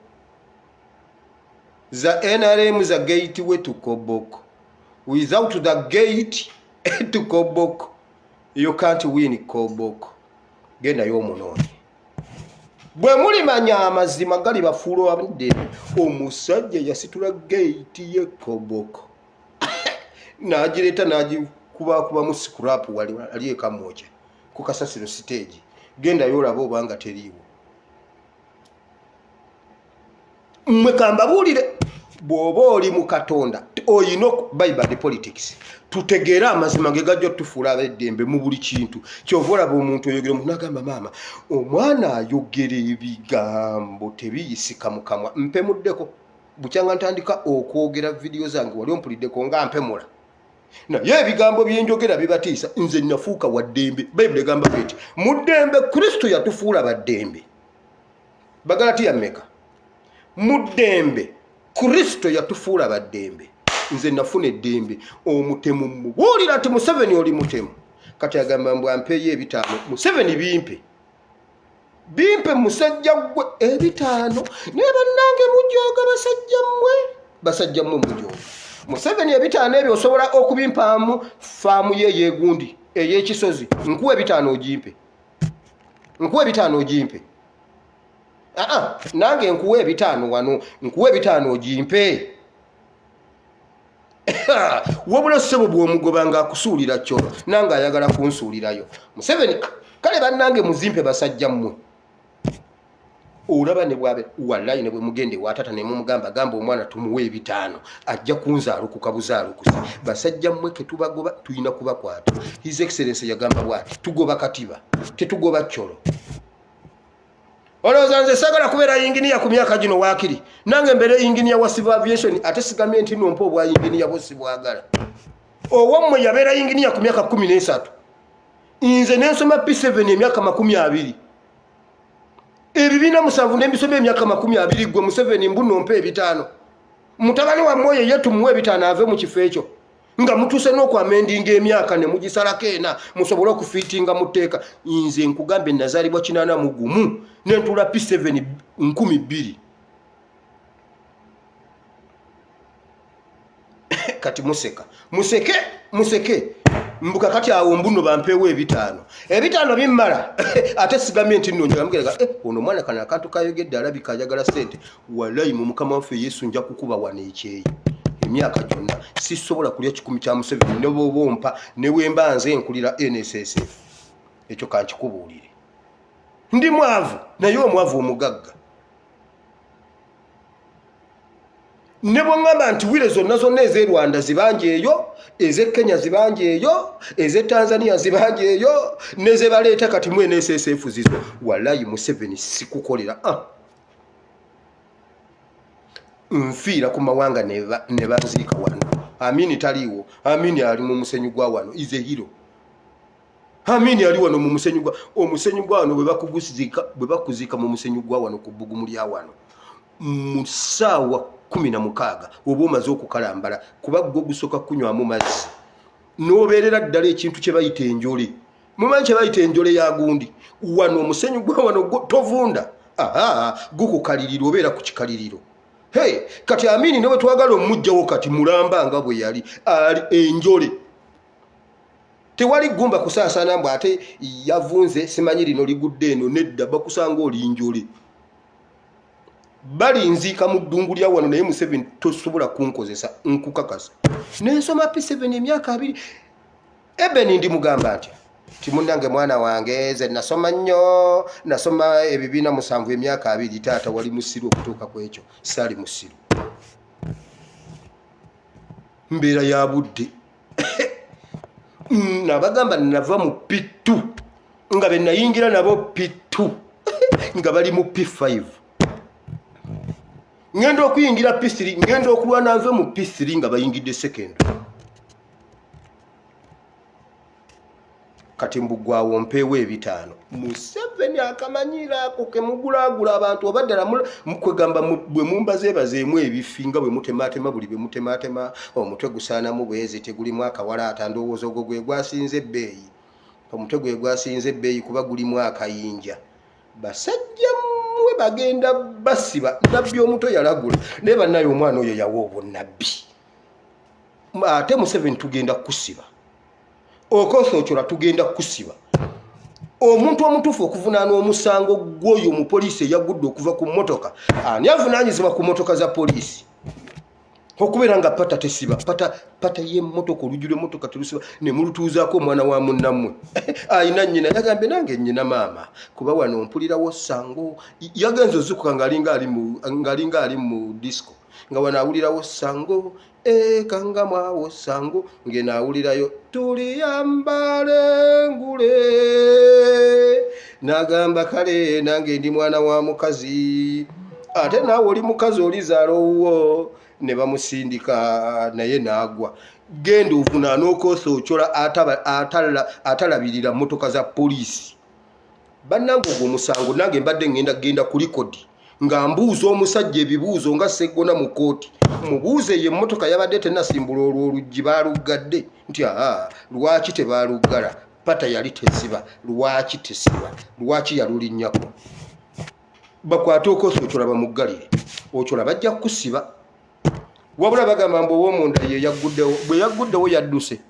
za NRM za gate we tukoboko without the gate tukoboko you can't win koboko genda y'omunoonyi bwe mulimanya amazima gali bafuulo abadde omusajja yasitula gate ye koboko n'agireeta n'agikubakuba mu scrap wali ekamoja ku kasasiro stage genda y'olaba obanga teriiwo mwekamba buulire bw'oba oli mu Katonda oyina Bible politics tutegeera amazima ge gajja tufuula ab'eddembe mu buli kintu kyova olaba omuntu oyogera omuntu n'agamba maama omwana ayogera ebigambo tebiyisika mu kamwa mpemuddeko bukyanga ntandika okwogera vidiyo zange wali ompuliddeko nga mpemula naye ebigambo byenjogera bibatiisa nze nafuuka wa ddembe Bible egamba bweti mu ddembe Kristo yatufuula baddembe Bagalatiya mmeka mu ddembe Kristo yatufuula baddembe nze nafuna eddembe omutemu mubuulira nti Museveni oli mutemu kati agamba mbw ampeeyo 5 Museveni bimpe bimpe musajja gwe ebitaano ne bannange mujooga basajja mmwe mujooga Museveni ebitaano ebyo osobola okubimpaamu faamu ye yeegundi ey'ekisozi nkuwa ebitaano ogimpe nange nkuwa ebitaano wano nkuwa ebitaano ogimpe wabula ssebo bw'omugoba ng'akusuulira kyolo nange ayagala kunsuulirayo Museveni kale bannange muzimpe basajja mmwe olaba ne bwabe wallahi ne bwe mugende watata ne mumugamba gamba omwana tumuwe ebitaano ajja kunzaalukuka buzaalukusi basajja mmwe ke tubagoba tuyina kubakwata His Excellency yagamba bwati tugoba katiba tetugoba kyolo olowooza nze sagala kubeera yinginiya ku myaka gino waakiri nange mbere yinginiya wa civil aviation ate sigambye nti nompa obwa yinginiya bwosi bwagala owammwe yabeera yinginiya ku myaka 13 nze nensoma P7 emyaka 20 ebibiina 7 n'embisoma emyaka 20 gwe Museveni mbu nompa ebitaano mutabani wa mwoyo ye tumuwe ebitaano ave mu kifo ekyo nga mutuuse n'okwamendinga emyaka ne mugisalako ena musobole okufiitinga mu tteeka nze nkugambe nazaalibwa 81 n'entuula P7 2,000 kati museke mbuka kati awo mbuno bampeewo ebitaano bimmala ate sigambye nti nno njagamugeraga ono mwana kana akantu kayogedde alabika ayagala ssente wallahi mu mukama waffe Yesu nja kukuba wano ekyeyi emyaka gyonna sisobola kulya 10 kya Museveni ne bw'obompa ne wemba nze nkulira NSSF ekyo kankikubuulire ndi mwavu naye omwavu omugagga ne bw'ŋŋamba nti wire zonna ez'e Rwanda zibanje eyo ez'e Kenya zibanje eyo ez'e Tanzania zibanje eyo neze baleeta kati mu NSSF zizo wallahi Museveni sikukolera nfiira ku mawanga ne banziika wano Amini taliiwo Amini ali mu musenyu gwa wano is a hero Amini ali wano mu musenyu gwa omusenyu gwa wano bwe bakuziika mu musenyu gwa wano ku bbugumu lya wano mu ssaawa 16 oba omaze okukalambala kuba gwo gusooka kunywamu mazzi n'obeerera ddala ekintu kye bayita enjole mumanyi kye bayita enjole ya gundi wano omusenyu gwa wano tovunda gukukalirira obeera ku kikaliriro kati Amini ne bwe twagala omujjawo kati mulamba nga bwe yali ali enjole tewali gumba kusaasaana mbw ate yavunze simanyi lino ligudde eno nedda bakusanga oli njole bali nziika mu ddungu lya wano naye Museveni tosobola kunkozesa nkukakasa nensoma P7 emyaka 2 ebeni ndi mugamba atya timunange mwana wange nze nasoma nnyo nasoma ebibiina 7 emyaka 2 taata wali musiru okutuuka ku ekyo saali musiru mbeera ya budde nabagamba nava mu P2 nga be nayingira nabo P2 nga bali mu P5 ngenda okuyingira P3 ngenda okulwana nve mu P3 nga bayingidde second kati mbugwawo mpeewo ebitaano Museveni akamanyira ako kemugulaagula abantu obaddala mukwegamba bwe mumbazeebazeemu ebifinga bwe mutemaatema buli bwe mutemaatema omutwe gusaanamu bwezi tegulimu akawalaata ndowooza ogwo gwe gwasinze ebbeeyi omutwe gwe gwasinze ebbeeyi kuba gulimu akayinja basajja mmwe bagenda basiba nabbi omuto yalagula naye bannaye omwana oyo yawa obunnabbi ate Museveni tugenda kusiba okosoocola tugenda kusiba omuntu omutuufu okuvunaana omusango gw'oyo omupoliisi eyagudde okuva ku mmotoka ani avunaanyizibwa ku mmotoka za poliisi okubeera nga pata tesiba pata y'emmotoka oluggi lw'emmotoka terusiba ne mulutuuzaako omwana wa munnammwe ayina nnyina yagambye nange nnyina maama kuba wano mpulirawo ssango yagenza ozukuka ng'alinga ali mu disco nga wano awulirawo ssango kangamwawo ssango ngeno awulirayo tuliyambale ngule n'agamba kale nange ndi mwana wa mukazi ate naawe oli mukazi olizaala owuwo ne bamusindika naye n'agwa genda ovunaana okosoocola atalabirira mmotoka za poliisi bannange ogwo omusango nange mbadde ngenda ku likodi nga mbuuza omusajja ebibuuzo nga seggona mu kooti mubuuze ye emmotoka yabadde tenasimbula olwo oluggi baaluggadde nti lwaki tebaaluggala pata yali tesiba lwaki tesiba lwaki yalulinnyako bakwate okoso okyolaba muggalire okyola bajja kusiba wabula bagamba mbu ow'omunda ye yagguddewo bwe yagguddewo yadduse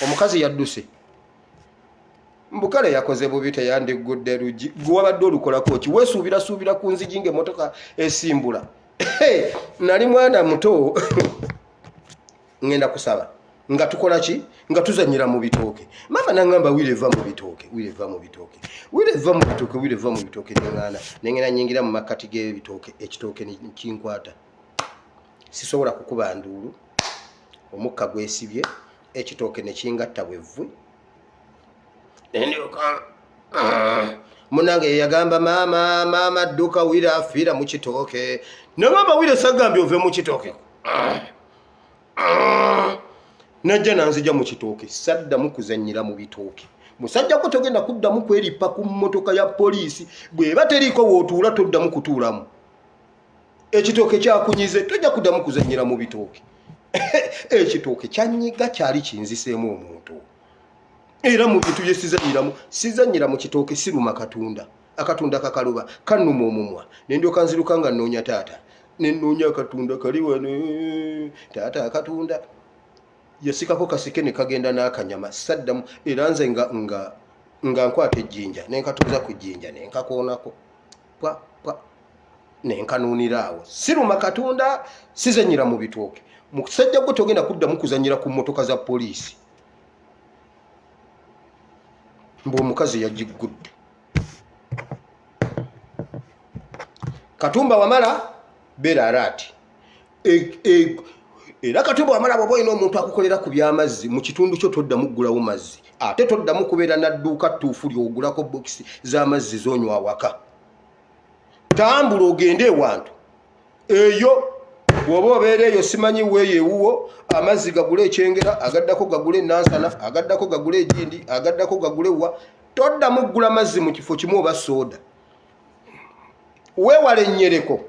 omukazi yadduse mbukale yakoze bubi teyandiggudde lugi gwe wabadde olukolako ki weesuubirasuubira ku nzigi ng'emmotoka esimbula nali mwana muto ngenda kusaba nga tukola ki nga tuzanyira mu bitooke mama nangamba wile va mu bitooke nengenda nyingira mu makati g'ebitooke ekitooke kinkwata sisobola kukuba nduulu omukka gwesibye ekitooke ne kingatta bwevvu munange yagamba maama dduka wile afiira mu kitooke nagamba wile sagambye ove mu kitooke najja nanzija mu kitooke saddamu kuzannyira mu bitooke musajjako togenda kuddamu kweripa ku mmotoka ya poliisi bweba teriiko wootuula toddamu kutuulamu ekitooke kyakunyize tojja kuddamu kuzannyira mu bitooke ekitooke kyanyiga kyali kinziseemu omuntu era mu bintu bye sizannyira mu kitooke siruma akatunda kakaluba kannuma omumwa nendyoka nziruka nga nnoonya taata nenoonya akatunda kali wano taata akatunda yasikako kasike ne kagenda n'akanyama saddamu era nze nga nkwata ejjinja nenkatuuza ku jjinja nenkakoonako nenkanuunira awo siruma katunda sizannyira mu bitooke musajja gwe togenda kuddamu kuzannyira ku mmotoka za poliisi mb'omukazi yagiggudde Katumba Wamala beera alaati era Katumba Wamala bw'oba olina omuntu akukolera ku by'amazzi mu kitundu kyo toddamu ggulawo mazzi ate toddamu kubeera n'adduuka ttuufu ly'ogulako bokisi z'amazzi z'onywa awaka tambula ogende ewantu eyo bw'oba obeera eyo simanyi weeyo ewuwo amazzi gagule ekyengera agaddako gagule enansana agaddako gagule egindi agaddako gagule wa toddamu ggula mazzi mu kifo kimu oba sooda weewale ennyereko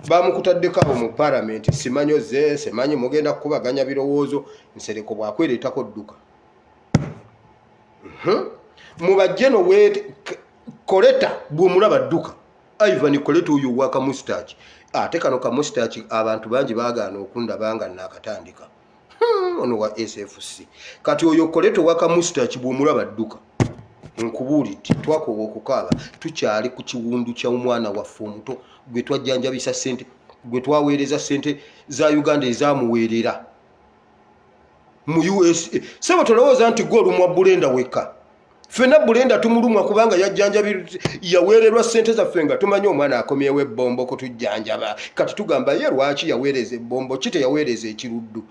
bamukutaddeko awo mu palamenti simanyi oze simanyi mugenda kukubaganya birowoozo nsereko bwakwereetako dduka mubajjeno koleta bw'omulaba dduka Ivan Koleta oyo waka mustachi ate kano ka mustachi abantu bangi baagaana okundaba nga nakatandika ono wa SFC kati oyo Koleta waka mustachi bw'omulaba dduka nkubuulidde twakoba okukaaba tukyali ku kiwundu kya omwana waffe omuto gwe twajjanjabisa ssente gwe twaweereza ssente za Uganda ezaamuweerera mu USA sebo tolowooza nti gwe olumwa Bulenda wekka fena Bulenda tumulumwa kubanga yaweererwa ssente zaffe nga tumanyi omwana akomyewo ebbombo kutujjanjaba kati tugamba ye lwaki yaweereza ebbombo kite yaweereza ekiruddu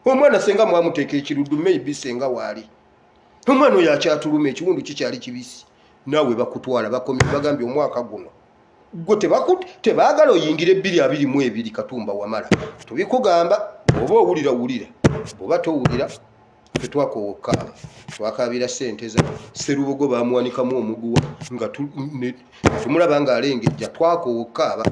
omwana senga mwamuteeka ekiruddu maybe senga waali omwana oyo akyatuluma ekiwundu kikyali kibisi naawe bakutwala bakomye bagambye omwaka guno gwe tebaagala oyingire 2022 Katumba Wamala tubikugamba oba owulira oba towulira tetwakowoka twakabira ssente za Sserubogo bamuwanikamu omuguwa nga tumulaba nga alengejja twakowokaaba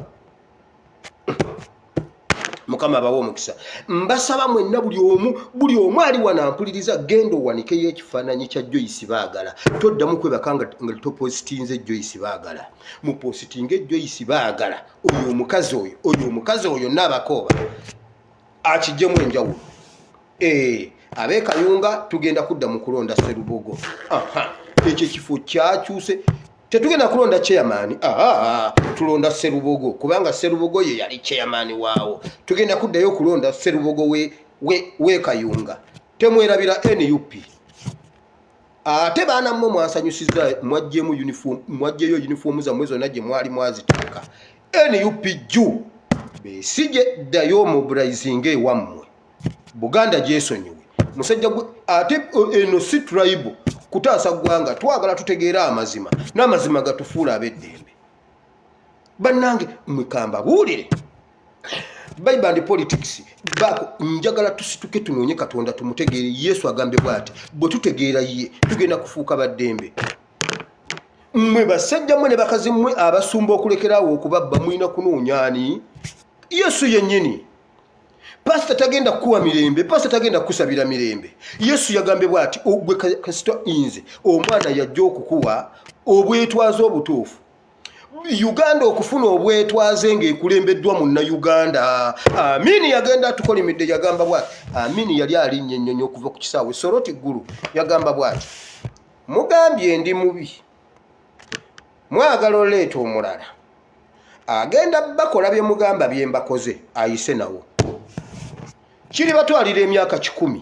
Mukama abawo omukisa mbasaba mwenna buli omu ali wanampuliriza genda owanikeyo ekifaananyi kya Joyce Baagala toddamu kwebaka nga topositinze Joyce Baagala mupositinge Joyce Baagala oyo omukazi oyo n'abakooba akijjemu enjawulo ab'e Kayunga tugenda kudda mu kulonda Sserubogo ekyo kifo kyakyuse tetugenda kulonda chairman tulonda Sserubogo kubanga Sserubogo ye yali chairman waawo tugenda kuddayo kulonda Sserubogo we Kayunga temwerabira NUP ate baana mmwe mwansanyusiza mwajjeyo uniform za mwezo najje mwali mwazitaka NUP ju besije ddayo mobilizing ewammwe Buganda gyesonyiwe musajja ate eno si tribe kutaasa gwanga twagala tutegeera amazima n'amazima gatufuula ab'eddembe bannange mwekamba buulire Bible and politics bako njagala tusituke tunoonye Katonda tumutegeere Yesu agambye bw'ati bwe tutegeera ye tugenda kufuuka baddembe mmwe basajja mmwe ne bakazi mmwe abasumba okulekerawo okubabba mwina kunoonyaani Yesu yennyini pastor tagenda kuwa mirembe, pastor tagenda kusabira mirembe. Yesu yagambe bwati ogwe Kristo inze omwana yajja okukuwa obwetwaze obutuufu. Uganda okufuna obwetwaze ng'ekulembeddwa munna Uganda. Amini yagenda tukolimidde yagamba bwati. Amini yali alinnye ennyonyi okuva ku kisaawe Soroti ggulu yagamba bwati. Mugambye ndi mubi. Mwagala oleeta omulala. Agenda bakola bye mugamba bye mbakoze ayise nawo. Kiri batwalira emyaka 10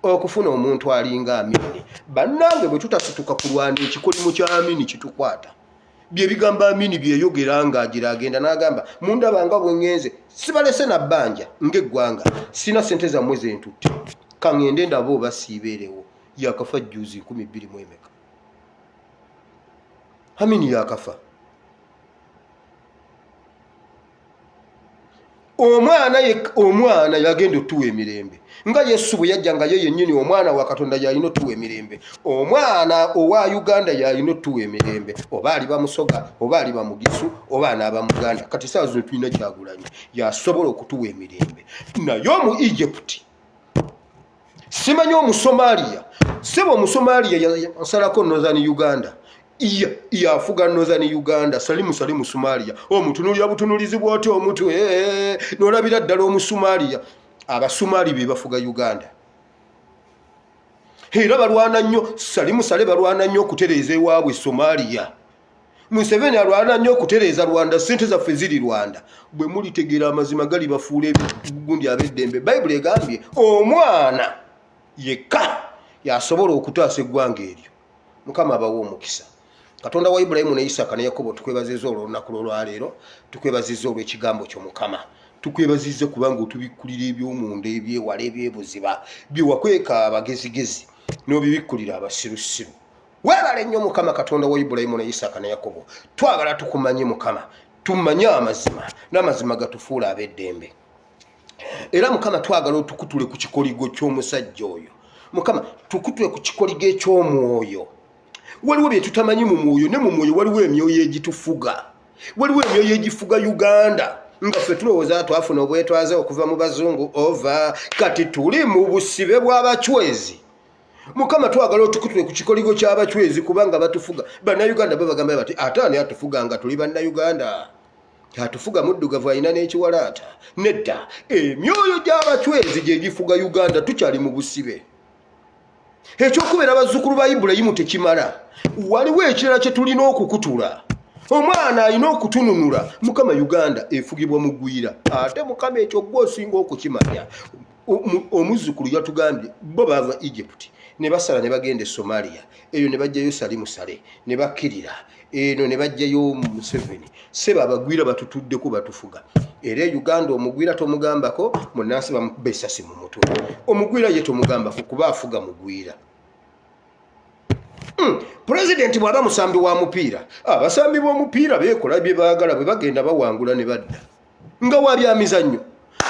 okufuna omuntu alinga Amini. Bannange bwe tutasituka kulwana ekikolimu kya Amini kitukwata. Bye bigamba Amini bye yogera nga agira agenda n'agamba mundabanga bwe ngenze sibalese na bbanja ng'eggwanga sina sente za mwezi entutte kangende ndabo basiiberewo yakafa juzi 12 mu emeka. Amini yakafa. Omwana yagenda otuwa emirembe nga Yesu bwe yajja nga ye yennyini omwana wa Katonda yalina otuwa emirembe. Omwana owa Uganda yalina otuwa emirembe, oba ali bamusoga oba ali bamugisu oba anaaba Muganda. Kati saa zino tulina Kyagulanyi yasobola okutuwa emirembe. Naye omu Egypt simanyi Omusomalia sebo Omusomalia yasalako Northern Uganda yafuga Northern Uganda salimu Somalia omutunulya butunulizi bwoti omutwe nolabira ddala Omusomalia. Abasumali be bafuga Uganda. Era balwana nnyo salimu sale balwana nnyo okutereeza ewaabwe Somalia. Museveni alwana nnyo okutereeza Rwanda, sente zaffe ziri Rwanda. Bwe mulitegeera amazima gali bafuula ebigundu ab'eddembe. Bayibuli egambye omwana yekka yasobola okutaasa eggwanga eryo. Mukama abawa omukisa. Katonda wa Ibulayimu ne Isaaka ne Yakobo tukwebaziza olw'olunaku lw'olwaleero, tukwebaziza olw'ekigambo kyo Mukama. Tukwebaziza kubanga otubikkulira eby'omunda ebyewala ebyebuziba bye wakweka abagezigezi n'obibikkulira abasirusiru. Weebale nnyo Mukama Katonda wa Ibulayimu ne Isaaka ne Yakobo. Twagala tukumanye Mukama, tumanye amazima n'amazima gatufuula ab'eddembe. Era Mukama twagala otukutule ku kikoligo ky'omusajja oyo. Mukama tukutule ku kikoligo eky'omwoyo. Waliwo bye tutamanyi mu mwoyo, ne mu mwoyo waliwo emyoyo egitufuga. Waliwo emyoyo egifuga Uganda. Nga ffe tulowooza twafuna obwetwaze okuva mu bazungu ova kati tuli mu busibe bw'abachwezi. Mukama twagala otukutule ku kikoligo ky'abachwezi kubanga batufuga. Bannayuganda babagamba bati ate ani atufuga nga tuli Bannayuganda? Atufuga muddugavu alina n'ekiwalaata. Nedda emyoyo gy'abachwezi gye gifuga Uganda tukyali mu busibe. Ekyokubeera bazzukulu ba Ibulayimu tekimala. Waliwo ekirala kye tulina okukutula. Omwana alina okutununula. Mukama Uganda efugibwa mu ggwira. Ate Mukama ekyo gwe osinga okukimanya. Omuzzukulu yatugambye bo baava Egypt ne basala ne bagenda e Somalia. Eyo ne bajjayo Salimu Sale ne bakkirira. Eno ne bajjayo Museveni. Seba abagwira batutuddeko batufuga. Era Uganda omugwira tomugambako munnansi bamukuba essasi mu mutwe. Omugwira ye tomugambako kuba afuga mugwira. President bwaba musambi wa mupiira. Abasambi b'omupiira beekola bye baagala bwe bagenda bawangula ne badda. Nga wabyamizannyo.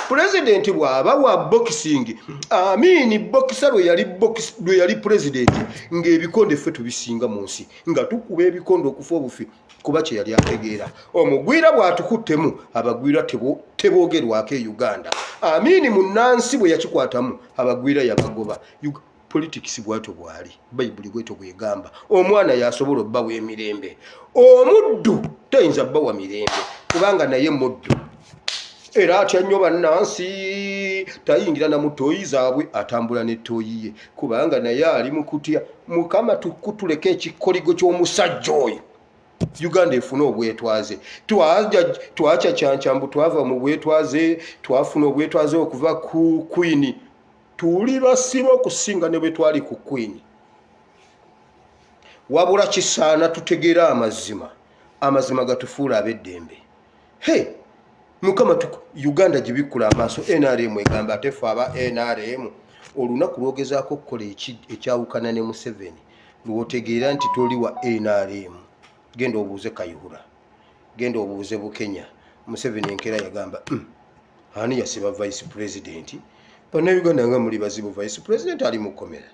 President bwaba wa boxing. Amini boxer lwe yali president ng'ebikonde ffe tubisinga mu nsi. Nga tukuba ebikonde okufa obufi kuba kye yali ategeera. Omugwira bw'atukuttemu abagwira teboogerwako e Uganda. Amini munnansi bwe yakikwatamu abagwira yabagoba. Politics bwatyo bwali. Bayibuli bwetyo bwegamba. Omwana yasobola obbawa emirembe. Omuddu tayinza bbawa mirembe kubanga naye muddu. Era atya nnyo bannansi tayingira na mutoyi zaabwe atambula ne toyi ye kubanga naye ali mu kutya. Mukama tukutuleka ekikoligo ky'omusajja oyo. Uganda efuna obwetwaze. Twacha kyancambu twava mu bwetwaze, twafuna obwetwaze okuva ku Queen. Tuli basiba okusinga ne bwe twali ku Queen. Wabula kisaana tutegeera amazima. Amazima gatufuula ab'eddembe. Mukama Uganda gibikkula amaaso. NRM egamba ate ffe aba NRM olunaku lwogezaako okukola ekyawukana ne Museveni lwotegeera nti toli wa NRM. Genda obuuze Kayihura, genda obuuze Bukenya. Museveni enkeera yagamba ani yasiba vice president? Bannayuganda nga muli bazibu, vice president ali mukomera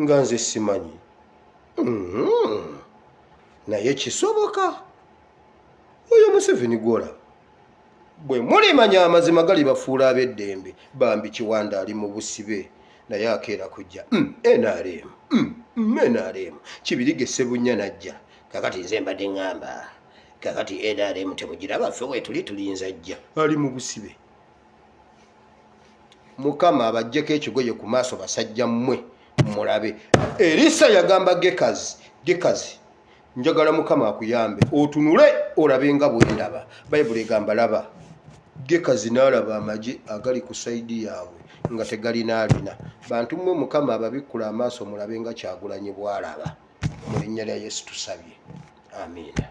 nga nze simanyi. Naye kisoboka oyo Museveni gwolaba bwe mulimanya amazima gali bafuula ab'eddembe bambi Kiwanda ali mu busibe naye akeera kujja NRM Kibirige Ssebunya najja kakati nze mbadde ŋŋamba kakati NRM temugiraba ffe weetuli tulinza ajja ali mu busibe. Mukama abajjeko ekigoye ku maaso basajja mmwe mulabe. Erisa yagamba Gekazi njagala Mukama akuyambe otunule olabe nga bwe ndaba. Bayibuli egamba laba. Gekazi n'alaba amagye agali ku sayidi yaabwe nga tegalina alina. Bantu mmwe Mukama ababikkula amaaso mulabe nga Kyagulanyi bw'alaba. Mu linnya lya Yesu tusabye. Amiina.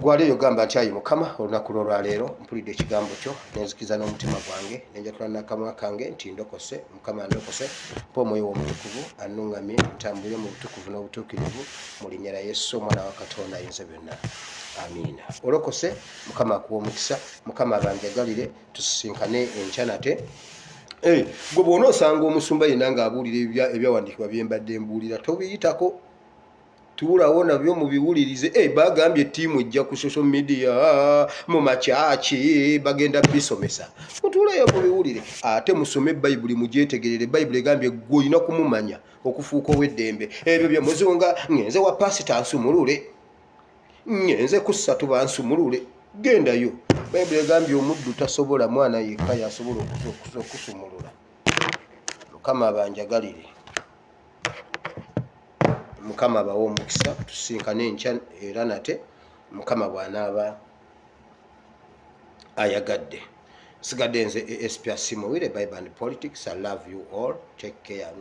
Gwaleeyo gamba nti ayi Mukama olunaku lw'olwaleero mpulidde ekigambo kyo nenzikiza n'omutima gwange nenjatula n'akamwa kange nti ndokose Mukama ndokose mpa omwoyo w'omutukuvu annuŋŋamye ntambule mu butukuvu n'obutuukirivu mu linnya lya Yesu omwana wa Katonda ayinza byonna. Amiina. Olokose Mukama akuwa omukisa Mukama abanjagalire tusisinkane enkya nate. Gwe bw'onoosanga omusumba yenna ng'abuulira ebyawandiikibwa bye mbadde mbuulira tobiyitako. Tuulawo nabyo mubiwulirize. Bagambye ttiimu ejja ku social media mu makyaki bagenda bisomesa. Mutuuleyo mubiwulire ate musome Bayibuli mugyetegerere. Bayibuli egambye gwe olina kumumanya okufuuka ow'eddembe. Ebyo bye muzunga ngenze wa pasita nsumulule ngenze ku ssatu bansumulule gendayo. Bayibuli egambye omuddu tasobola mwana yekka yasobola okusumulula. Mukama abanjagalire. Mukama bawo omukisa tusinkane enkya era nate Mukama bw'anaaba ayagadde. Sigadde nze ASP Asiimwe Wile Bible and Politics. I love you all. Take care.